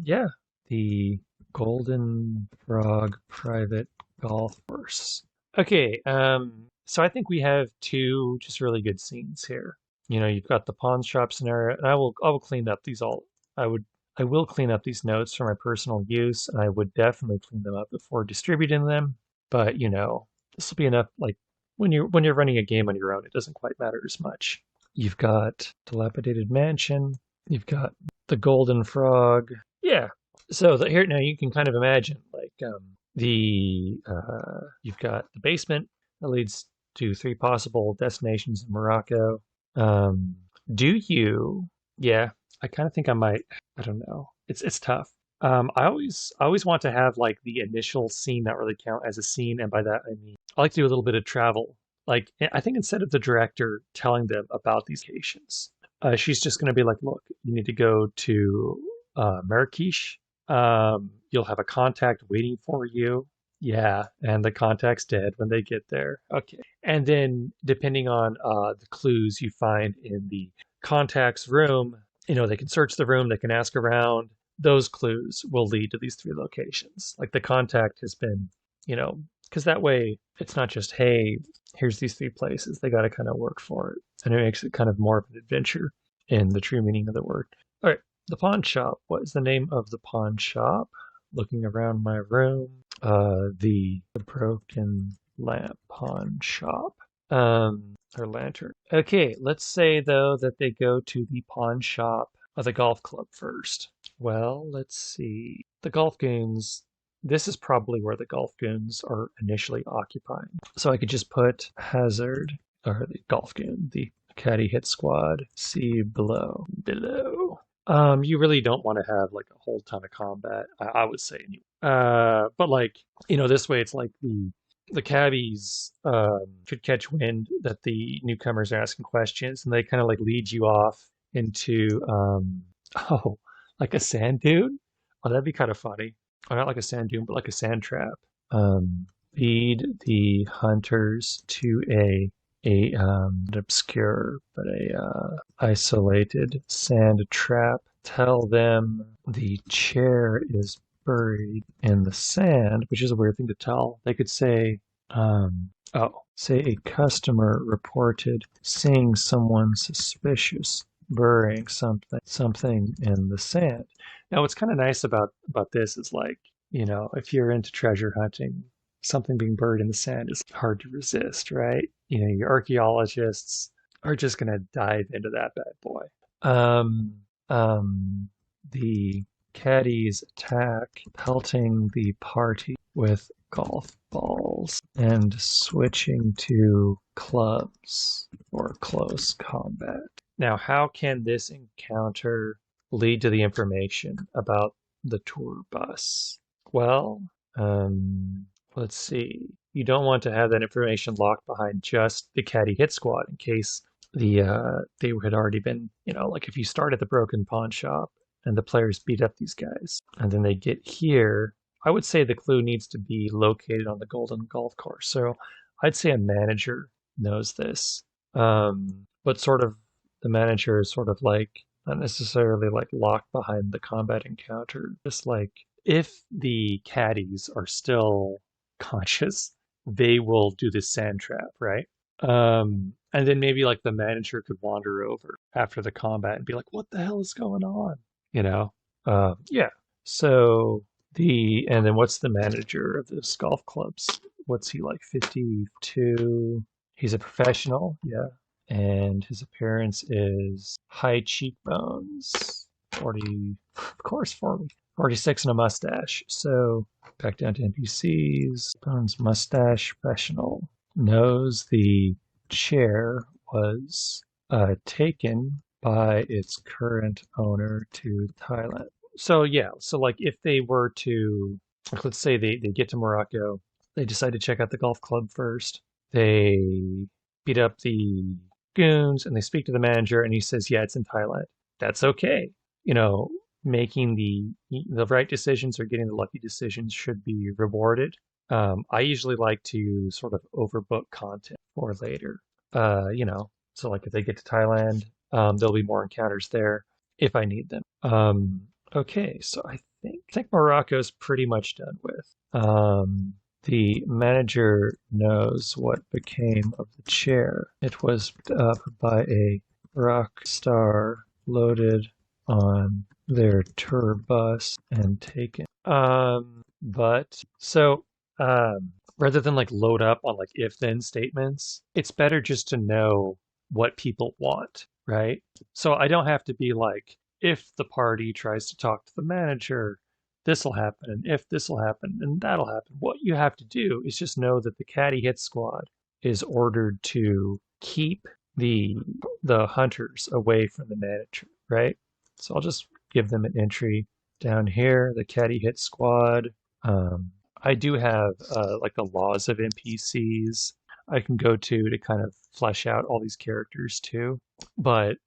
yeah, the Golden Frog Private Golf Course. Okay, so I think we have two just really good scenes here. You know, you've got the pawn shop scenario, and I will clean up these all. I would I will clean up these notes for my personal use, and I would definitely clean them up before distributing them. But you know, this will be enough. Like when you're running a game on your own, it doesn't quite matter as much. You've got dilapidated mansion. You've got the golden frog. Yeah. So here now you can kind of imagine like the you've got the basement that leads to three possible destinations in Morocco. Um, do you? Yeah, I kind of think I might. I don't know. It's tough. I always want to have like the initial scene not really count as a scene, and by that I mean I like to do a little bit of travel. Like I think instead of the director telling them about these locations, she's just going to be like, "Look, you need to go to Marrakesh. You'll have a contact waiting for you." Yeah, and the contact's dead when they get there. Okay, and then depending on the clues you find in the contact's room, you know, they can search the room, they can ask around. Those clues will lead to these three locations. Like the contact has been, you know, because that way it's not just, hey, here's these three places. They got to kind of work for it. And it makes it kind of more of an adventure in the true meaning of the word. All right, the pawn shop. What is the name of the pawn shop? Looking around my room, the broken lamp pawn shop. Or lantern. Okay, let's say though that they go to the pawn shop of the golf club first. Well, let's see. The golf goons. This is probably where the golf goons are initially occupying. So I could just put hazard or the golf goon, the caddy hit squad. See below. Below. You really don't want to have like a whole ton of combat. I would say. But like you know, this way it's like the cabbies could catch wind that the newcomers are asking questions, and they kind of like lead you off into oh, like a sand dune. Oh, that'd be kind of funny. Or not like a sand dune, but like a sand trap. Um, Lead the hunters to an obscure but a isolated sand trap. Tell them the chair is buried in the sand, which is a weird thing to tell. They could say, say a customer reported seeing someone suspicious burying something in the sand. Now, what's kind of nice about this is like, you know, if you're into treasure hunting, something being buried in the sand is hard to resist, right? You know, your archaeologists are just gonna dive into that bad boy. Um, um, the caddies attack, pelting the party with golf balls and switching to clubs for close combat. Now, how can this encounter lead to the information about the tour bus? Well, let's see. You don't want to have that information locked behind just the caddy hit squad in case they had already been, like if you start at the broken pawn shop and the players beat up these guys and then they get here, I would say the clue needs to be located on the golden golf course. So I'd say a manager knows this. But sort of the manager is sort of like not necessarily like locked behind the combat encounter, just like if the caddies are still conscious, they will do this sand trap, right? And then maybe like the manager could wander over after the combat and be like, "What the hell is going on?" You know? Yeah. So and then what's the manager of this golf clubs? What's he like? 52. He's a professional, yeah. And his appearance is high cheekbones, 40, of course, 40, 46 and a mustache. So back down to NPCs. Bones, mustache, professional. Knows the chair was taken by its current owner to Thailand. So yeah, so like if they were to, like, let's say they get to Morocco, they decide to check out the golf club first. They beat up the goons and they speak to the manager and he says, yeah, it's in Thailand. That's okay. You know, making the right decisions or getting the lucky decisions should be rewarded. I usually like to sort of overbook content for later. So like if they get to Thailand, there'll be more encounters there if I need them. Okay, so I think Morocco's pretty much done with. The manager knows what became of the chair. It was picked up by a rock star loaded on their tour bus and taken. But so rather than like load up on like if then statements, it's better just to know what people want, right? So I don't have to be like, if the party tries to talk to the manager, this will happen, and if this will happen, and that'll happen. What you have to do is just know that the caddy hit squad is ordered to keep the hunters away from the manager, right? So I'll just give them an entry down here, the caddy hit squad. I do have like the laws of NPCs I can go to kind of flesh out all these characters too. But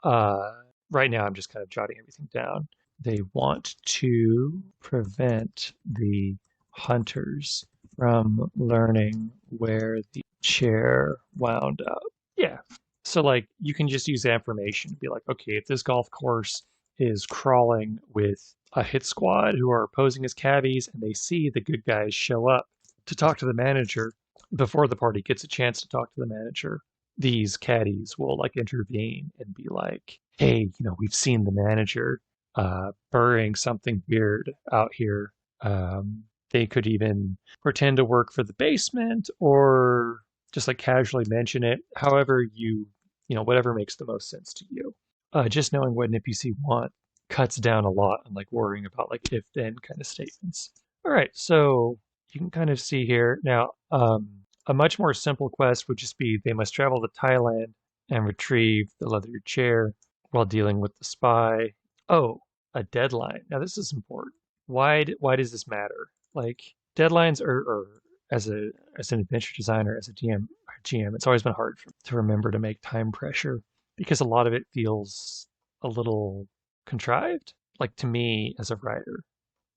right now I'm just kind of jotting everything down. They want to prevent the hunters from learning where the chair wound up. Yeah. So like you can just use that information to be like, okay, if this golf course is crawling with a hit squad who are posing as cabbies and they see the good guys show up to talk to the manager before the party gets a chance to talk to the manager, these caddies will like intervene and be like, hey, we've seen the manager burying something weird out here. They could even pretend to work for the basement or just like casually mention it. However, whatever makes the most sense to you. Just knowing what an NPC want cuts down a lot on like worrying about like if then kind of statements. All right, so you can kind of see here now. A much more simple quest would just be they must travel to Thailand and retrieve the leather chair while dealing with the spy. Oh, a deadline. Now this is important. Why does this matter? Like deadlines are as an adventure designer, as a GM, it's always been hard to remember to make time pressure because a lot of it feels a little contrived. Like to me as a writer,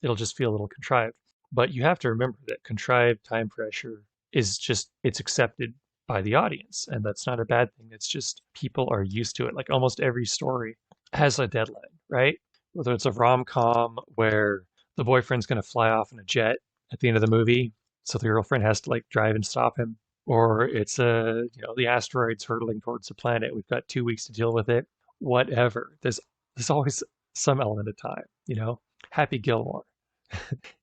it'll just feel a little contrived. But you have to remember that contrived time pressure is just, it's accepted by the audience. And that's not a bad thing. It's just people are used to it. Like almost every story has a deadline, right? Whether it's a rom-com where the boyfriend's going to fly off in a jet at the end of the movie, so the girlfriend has to like drive and stop him, or it's the asteroid's hurtling towards the planet. We've got 2 weeks to deal with it. Whatever. There's always some element of time. Happy Gilmore.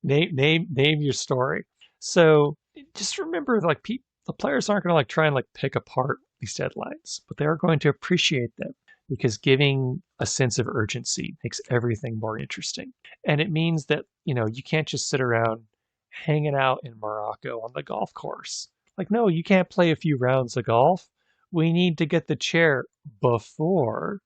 Name your story. So just remember, like, the players aren't going to like try and like pick apart these deadlines, but they are going to appreciate them because giving a sense of urgency makes everything more interesting. And it means that, you can't just sit around hanging out in Morocco on the golf course. Like, no, you can't play a few rounds of golf. We need to get the chair before.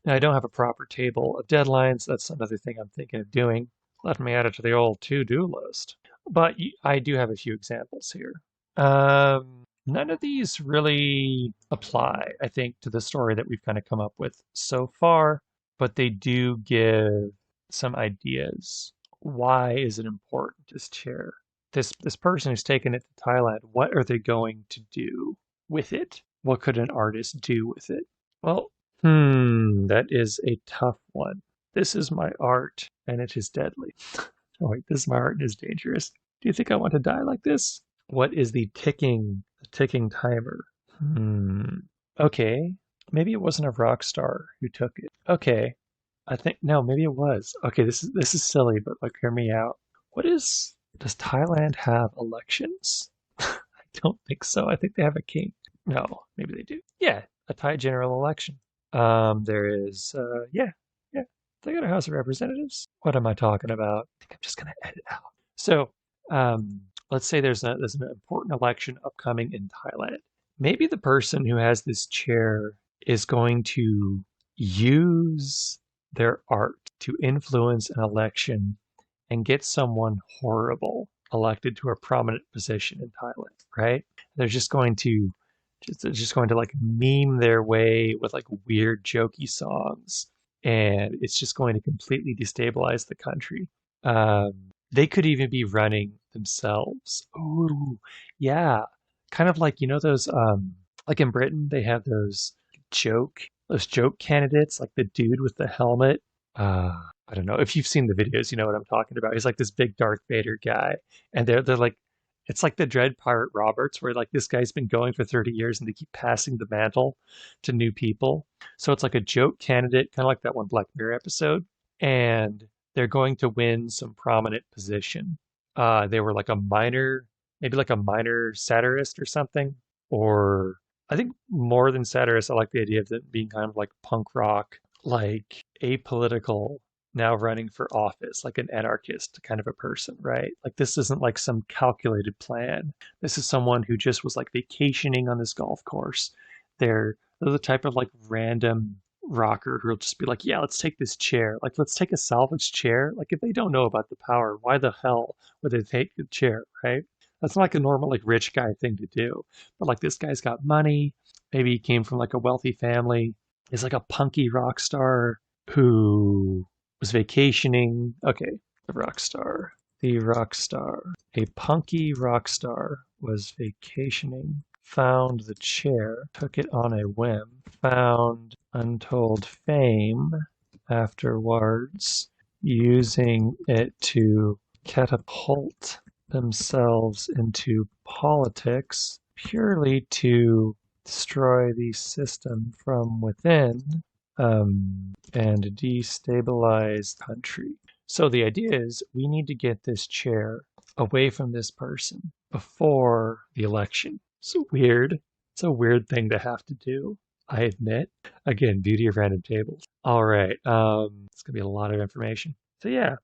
Now, I don't have a proper table of deadlines. That's another thing I'm thinking of doing. Let me add it to the old to-do list. But I do have a few examples here. None of these really apply, I think, to the story that we've kind of come up with so far, but they do give some ideas. Why is it important, this chair? This person who's taken it to Thailand, what are they going to do with it? What could an artist do with it? Well, that is a tough one. This is my art, and it is deadly. Oh, wait, this is my art and is dangerous. Do you think I want to die like this? What is the ticking timer? Okay, maybe it wasn't a rock star who took it. Okay, I think no, maybe it was. Okay, this is silly, but like hear me out. Does Thailand have elections? I don't think so. I think they have a king. No, maybe they do. Yeah, a Thai general election. There is yeah, yeah. They got a House of Representatives. What am I talking about? I think I'm just gonna edit out. So, let's say there's an important election upcoming in Thailand. Maybe the person who has this chair is going to use their art to influence an election and get someone horrible elected to a prominent position in Thailand, right? They're just going to like meme their way with like weird jokey songs, and it's just going to completely destabilize the country. Um, they could even be running themselves. Oh, yeah, kind of like those like in Britain they have those joke candidates, like the dude with the helmet. I don't know if you've seen the videos, you know what I'm talking about. He's like this big Darth Vader guy, and they're like, it's like the Dread Pirate Roberts, where like this guy's been going for 30 years and they keep passing the mantle to new people. So it's like a joke candidate, kind of like that one Black Mirror episode, and they're going to win some prominent position. They were like a minor, maybe like a minor satirist or something, or I think more than satirist. I like the idea of it being kind of like punk rock, like apolitical, now running for office, like an anarchist kind of a person, right? Like this isn't like some calculated plan. This is someone who just was like vacationing on this golf course. They're the type of like random rocker who'll just be like, yeah, let's take this chair. Like, let's take a salvage chair. Like, if they don't know about the power, why the hell would they take the chair, right? That's not like a normal like rich guy thing to do. But like this guy's got money. Maybe he came from like a wealthy family. He's like a punky rock star who was vacationing. Okay, the rock star. The rock star. A punky rock star was vacationing, found the chair, took it on a whim, found untold fame afterwards, using it to catapult themselves into politics purely to destroy the system from within, and destabilize the country. So the idea is we need to get this chair away from this person before the election. It's weird. It's a weird thing to have to do, I admit. Again, beauty of random tables. All right. It's gonna be a lot of information. So yeah.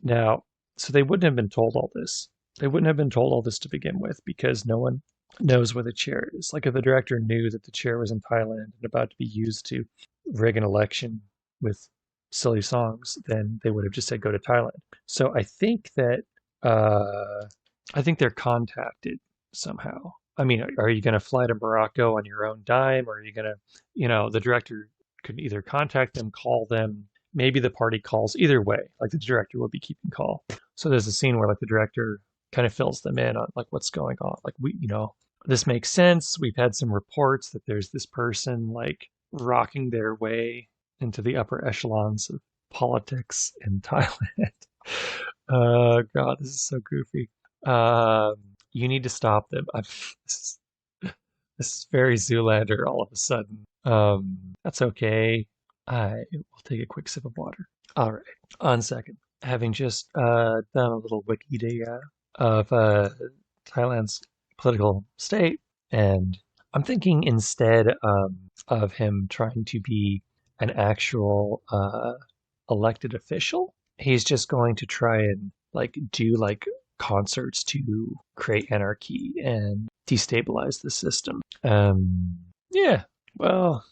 Now, so they wouldn't have been told all this. They wouldn't have been told all this to begin with because no one knows where the chair is. Like if the director knew that the chair was in Thailand and about to be used to rig an election with silly songs, then they would have just said go to Thailand. So I think they're contacted somehow. I mean, are you going to fly to Morocco on your own dime, or are you going to, the director could either contact them, call them, maybe the party calls. Either way, like the director will be keeping call. So there's a scene where like the director kind of fills them in on like what's going on. Like this makes sense. We've had some reports that there's this person like rocking their way into the upper echelons of politics in Thailand. God, this is so goofy. You need to stop them. This is very Zoolander all of a sudden. That's okay. I will take a quick sip of water. All right, on second having just done a little Wikipedia of Thailand's political state, and I'm thinking instead of him trying to be an actual elected official, he's just going to try and like do like concerts to create anarchy and destabilize the system. Yeah. Well,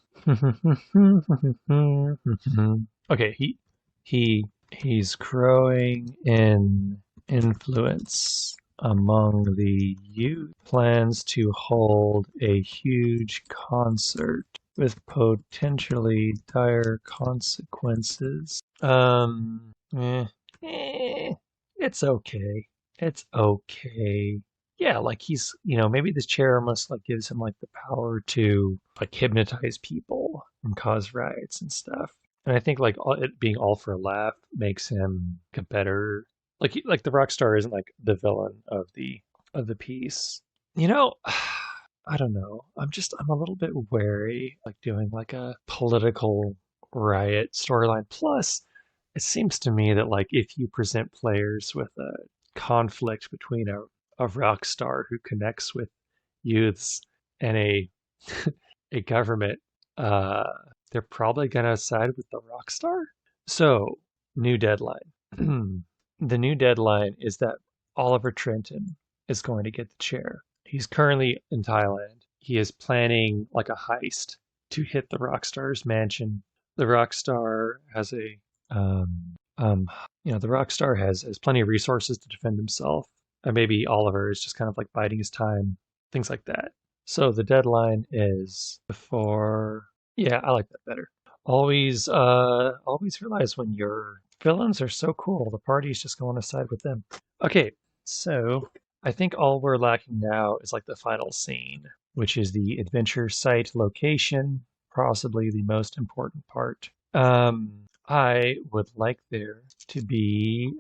okay. He's growing in influence among the youth. Plans to hold a huge concert with potentially dire consequences. It's okay. It's okay. Yeah, like he's, maybe this chair almost like gives him like the power to like hypnotize people and cause riots and stuff. And I think like it being all for a laugh makes him a better, like the rock star isn't like the villain of the piece. You know, I don't know. I'm a little bit wary like doing like a political riot storyline. Plus, it seems to me that like if you present players with a conflict between a rock star who connects with youths and a a government, uh, they're probably gonna side with the rock star. So, new deadline. The new deadline is that Oliver Trenton is going to get the chair. He's currently in Thailand. He is planning like a heist to hit the rock star's mansion. The rock star has a um, the rock star has plenty of resources to defend himself. And maybe Oliver is just kind of like biding his time, things like that. So the deadline is before. Yeah, I like that better. Always realize when your villains are so cool, the party's just going to side with them. Okay, so I think all we're lacking now is like the final scene, which is the adventure site location, possibly the most important part. I would like there to be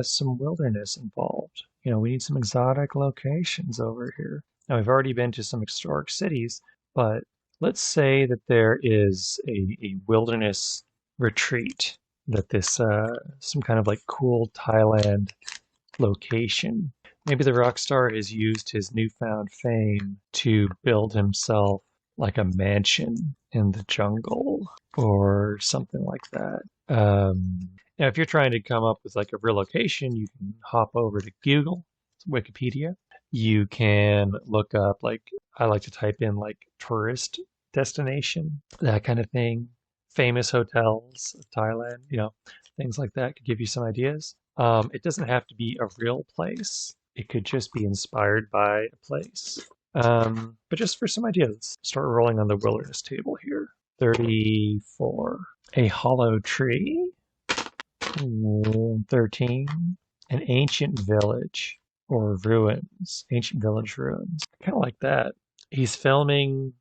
some wilderness involved. We need some exotic locations over here. Now, we've already been to some historic cities, but let's say that there is a wilderness retreat, that this, some kind of like cool Thailand location. Maybe the rock star has used his newfound fame to build himself like a mansion in the jungle or something like that. Now, if you're trying to come up with like a real location, you can hop over to Google, Wikipedia. You can look up like I like to type in like tourist destination, that kind of thing. Famous hotels of Thailand, things like that could give you some ideas. It doesn't have to be a real place. It could just be inspired by a place. But just for some ideas, let's start rolling on the wilderness table here. 34. A hollow tree. 13. An ancient village or ruins. Ancient village ruins. I kind of like that. He's filming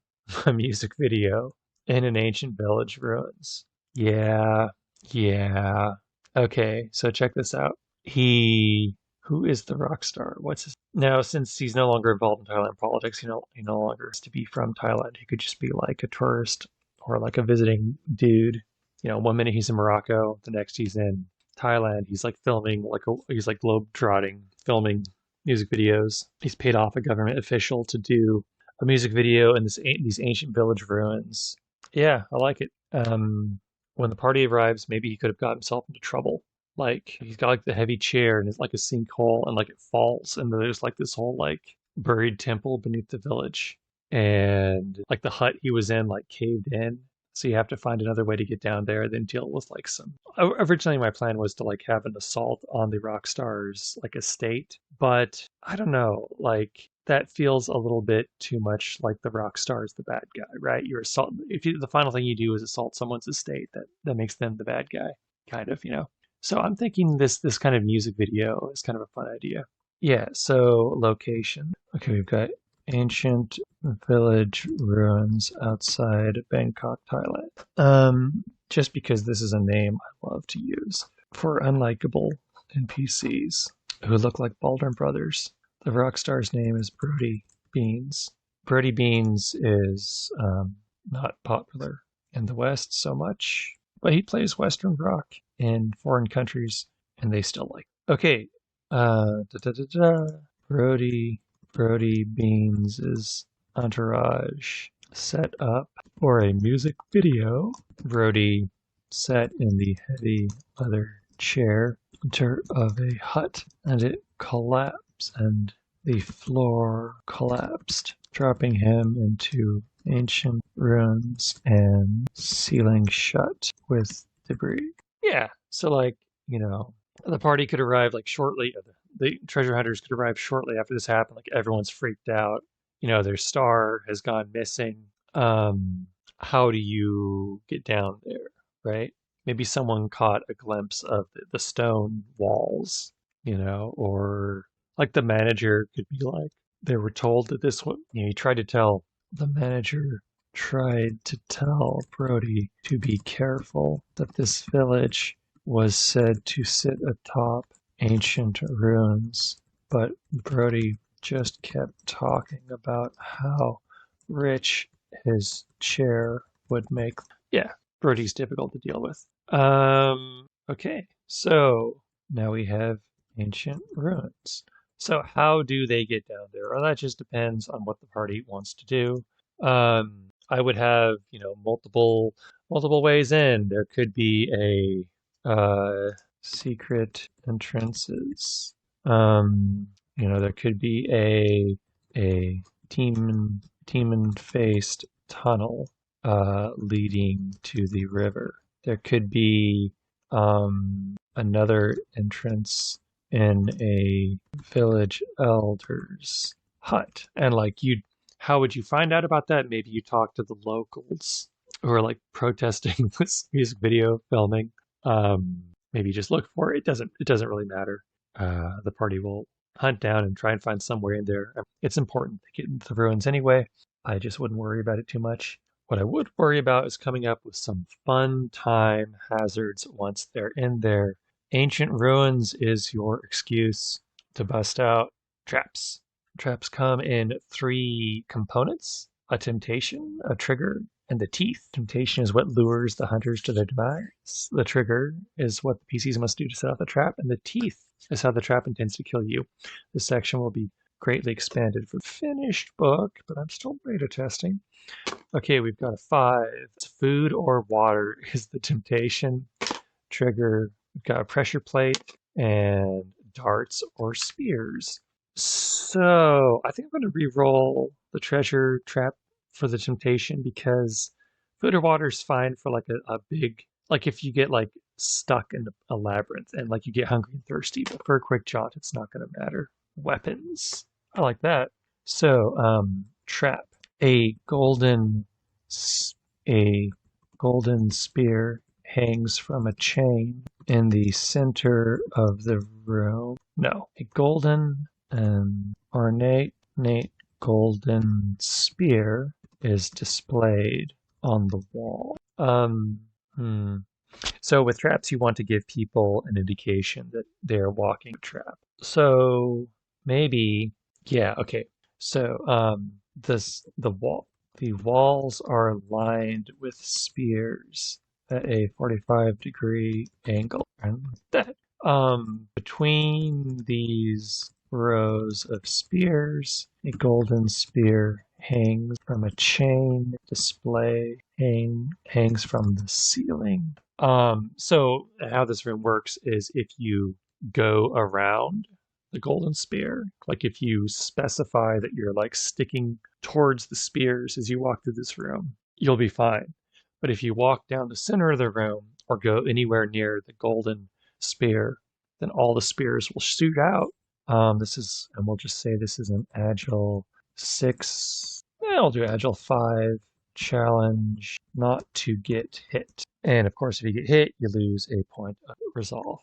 a music video in an ancient village ruins. Yeah, yeah. Okay, so check this out. Who is the rock star? What's his now? Since he's no longer involved in Thailand politics, he no longer has to be from Thailand. He could just be like a tourist or like a visiting dude. 1 minute he's in Morocco, the next he's in Thailand. He's like filming he's like globe trotting, filming music videos. He's paid off a government official to do a music video in these ancient village ruins. Yeah, I like it. When the party arrives, maybe he could have got himself into trouble. Like he's got like the heavy chair and it's like a sinkhole and like it falls and there's like this whole like buried temple beneath the village and like the hut he was in like caved in. So you have to find another way to get down there, then deal with like some. Originally, my plan was to like have an assault on the rock stars like estate, but I don't know, like that feels a little bit too much like the rock star is the bad guy, right? You're assault. If the final thing you do is assault someone's estate, that makes them the bad guy, kind of. So I'm thinking this kind of music video is kind of a fun idea. Yeah. So location. Okay, we've got ancient village ruins outside Bangkok, Thailand. Just because this is a name I love to use for unlikable NPCs who look like Baldwin brothers. The rock star's name is Brody Beans. Brody Beans is not popular in the West so much, but he plays Western rock in foreign countries and they still like. Okay, da, da, da, da. Brody Beans' entourage set up for a music video. Brody sat in the heavy leather chair of a hut, and it collapsed, and the floor collapsed, dropping him into ancient ruins and sealing shut with debris. Yeah, so like, the party could arrive like shortly. The treasure hunters could arrive shortly after this happened. Like everyone's freaked out. Their star has gone missing. Um, how do you get down there, right? Maybe someone caught a glimpse of the stone walls, or like the manager could be like, they were told that this one, he tried to tell the manager tried to tell Brody to be careful that this village was said to sit atop ancient ruins, but Brody just kept talking about how rich his chair would make. Yeah, Brody's difficult to deal with. Okay, so now we have ancient ruins. So how do they get down there? Well, that just depends on what the party wants to do. I would have, multiple ways in. There could be secret entrances. There could be a demon faced tunnel leading to the river. There could be another entrance in a village elder's hut. And how would you find out about that? Maybe you talk to the locals who are like protesting this music video filming. Maybe just look for it. It doesn't really matter. The party will hunt down and try and find somewhere in there. It's important to get into the ruins anyway. I just wouldn't worry about it too much. What I would worry about is coming up with some fun time hazards once they're in there. Ancient ruins is your excuse to bust out traps. Traps come in 3 components: a temptation, a trigger, and the teeth. Temptation is what lures the hunters to their demise. The trigger is what the PCs must do to set off the trap, and the teeth is how the trap intends to kill you. This section will be greatly expanded for the finished book, but I'm still beta testing. Okay, we've got a 5. Food or water is the temptation. Trigger, we've got a pressure plate, and darts or spears. So I think I'm going to re-roll the treasure trap for the temptation, because food or water is fine for like a big, like if you get like stuck in a labyrinth and like you get hungry and thirsty, but for a quick jaunt, it's not going to matter. Weapons, I like that. So trap, a golden spear hangs from a chain in the center of the room. No, a golden ornate golden spear is displayed on the wall. So with traps, you want to give people an indication that they're walking a trap. So maybe, yeah, okay. So the walls are lined with spears at a 45-degree angle. And that between these rows of spears, a golden spear hangs from a chain display, hangs from the ceiling. So how this room works is if you go around the golden spear, like if you specify that you're like sticking towards the spears as you walk through this room, you'll be fine. But if you walk down the center of the room or go anywhere near the golden spear, then all the spears will shoot out. And we'll just say this is an Agile 6. I'll do Agile 5 challenge not to get hit. And of course, if you get hit, you lose a point of resolve.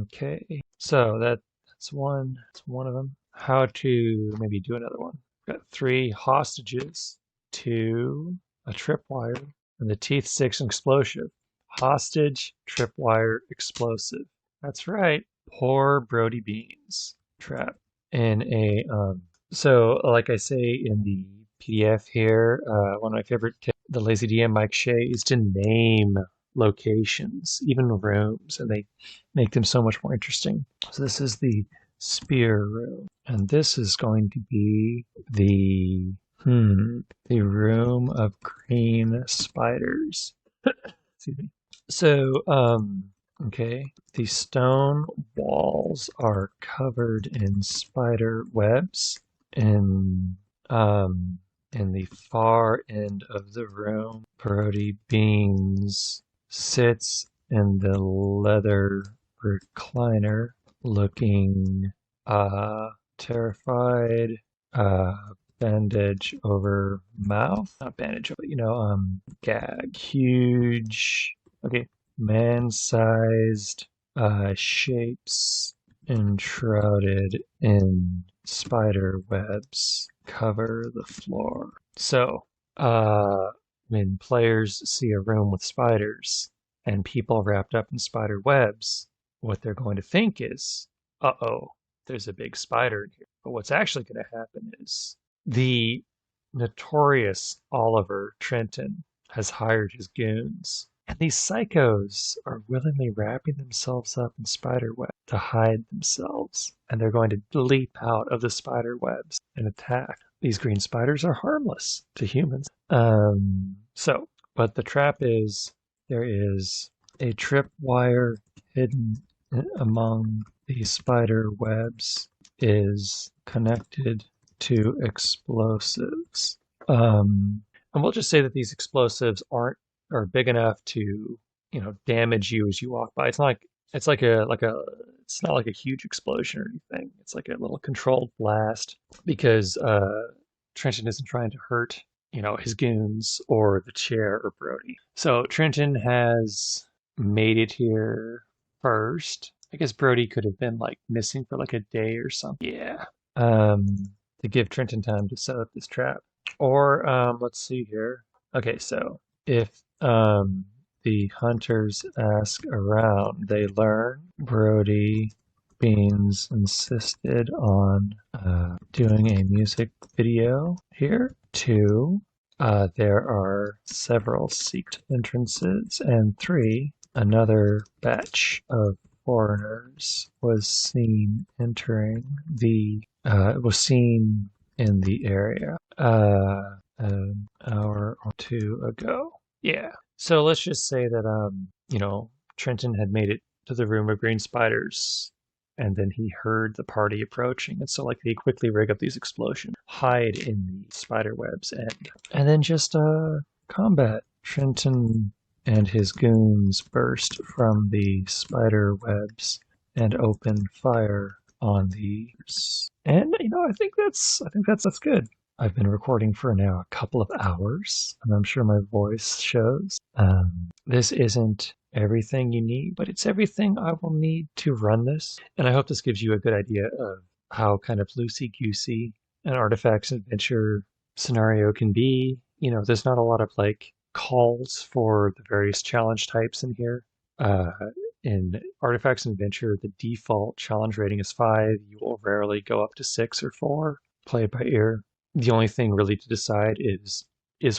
Okay, so that's one. That's one of them. How to maybe do another one. Got 3 hostages, 2 a tripwire, and the teeth 6 an explosive. Hostage, tripwire, explosive. That's right. Poor Brody Beans trap in a so like I say in the PDF here, one of my favorite tips, the lazy DM Mike Shea, is to name locations, even rooms, and they make them so much more interesting. So this is the spear room, and this is going to be the room of green spiders. Excuse me. So, okay, the stone walls are covered in spider webs. Um, in the far end of the room, Brody Beans sits in the leather recliner, looking terrified. Bandage over mouth, not bandage over, gag. Huge, okay, man-sized shapes enshrouded in spider webs cover the floor. So, when players see a room with spiders and people wrapped up in spider webs, what they're going to think is, uh-oh, there's a big spider in here. But what's actually going to happen is the notorious Oliver Trenton has hired his goons, and these psychos are willingly wrapping themselves up in spider web to hide themselves, and they're going to leap out of the spider webs and attack. These green spiders are harmless to humans. But the trap is there is a tripwire hidden among these spider webs is connected to explosives. And we'll just say that these explosives are big enough to, damage you as you walk by. It's not like a huge explosion or anything. It's like a little controlled blast because Trenton isn't trying to hurt, his goons or the chair or Brody. So Trenton has made it here first. I guess Brody could have been like missing for like a day or something. Yeah. To give Trenton time to set up this trap. Or let's see here. Okay, so if the hunters ask around, they learn Brody Beans insisted on doing a music video here. 2, there are several secret entrances, and 3, another batch of foreigners was seen entering in the area an hour or 2 ago. Yeah. So let's just say that Trenton had made it to the room of green spiders, and then he heard the party approaching, and so like they quickly rig up these explosions, hide in the spider webs, and then just combat. Trenton and his goons burst from the spider webs and open fire on these. And I think that's good. I've been recording for now a couple of hours, and I'm sure my voice shows. This isn't everything you need, but it's everything I will need to run this. And I hope this gives you a good idea of how kind of loosey-goosey an Artifacts Adventure scenario can be. There's not a lot of like calls for the various challenge types in here. In Artifacts Adventure, the default challenge rating is 5. You will rarely go up to 6 or 4. Play it by ear. The only thing really to decide is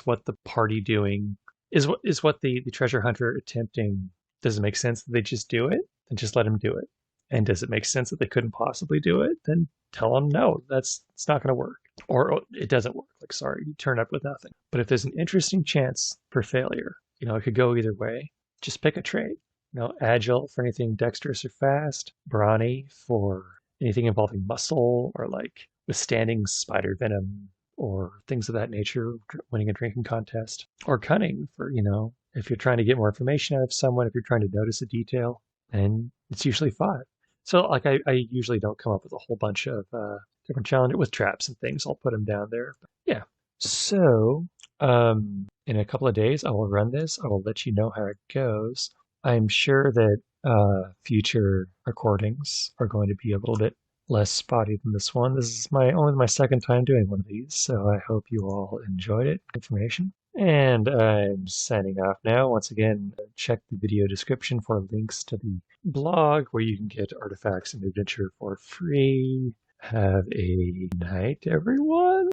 what the party doing is what the treasure hunter attempting. Does it make sense that they just do it? Then just let them do it. And does it make sense that they couldn't possibly do it? Then tell them no, it's not going to work, or it doesn't work. Like, sorry, you turn up with nothing. But if there's an interesting chance for failure, it could go either way. Just pick a trait. Agile for anything dexterous or fast, brawny for anything involving muscle or like withstanding spider venom or things of that nature, winning a drinking contest, or cunning for, if you're trying to get more information out of someone, if you're trying to notice a detail, and it's usually 5. So like I usually don't come up with a whole bunch of different challenges with traps and things. I'll put them down there. But yeah. So in a couple of days, I will run this. I will let you know how it goes. I'm sure that future recordings are going to be a little bit less spotty than this one. This is only my second time doing one of these, so I hope you all enjoyed it. Information. And I'm signing off now. Once again, check the video description for links to the blog where you can get Artifacts and Adventure for free. Have a night, everyone.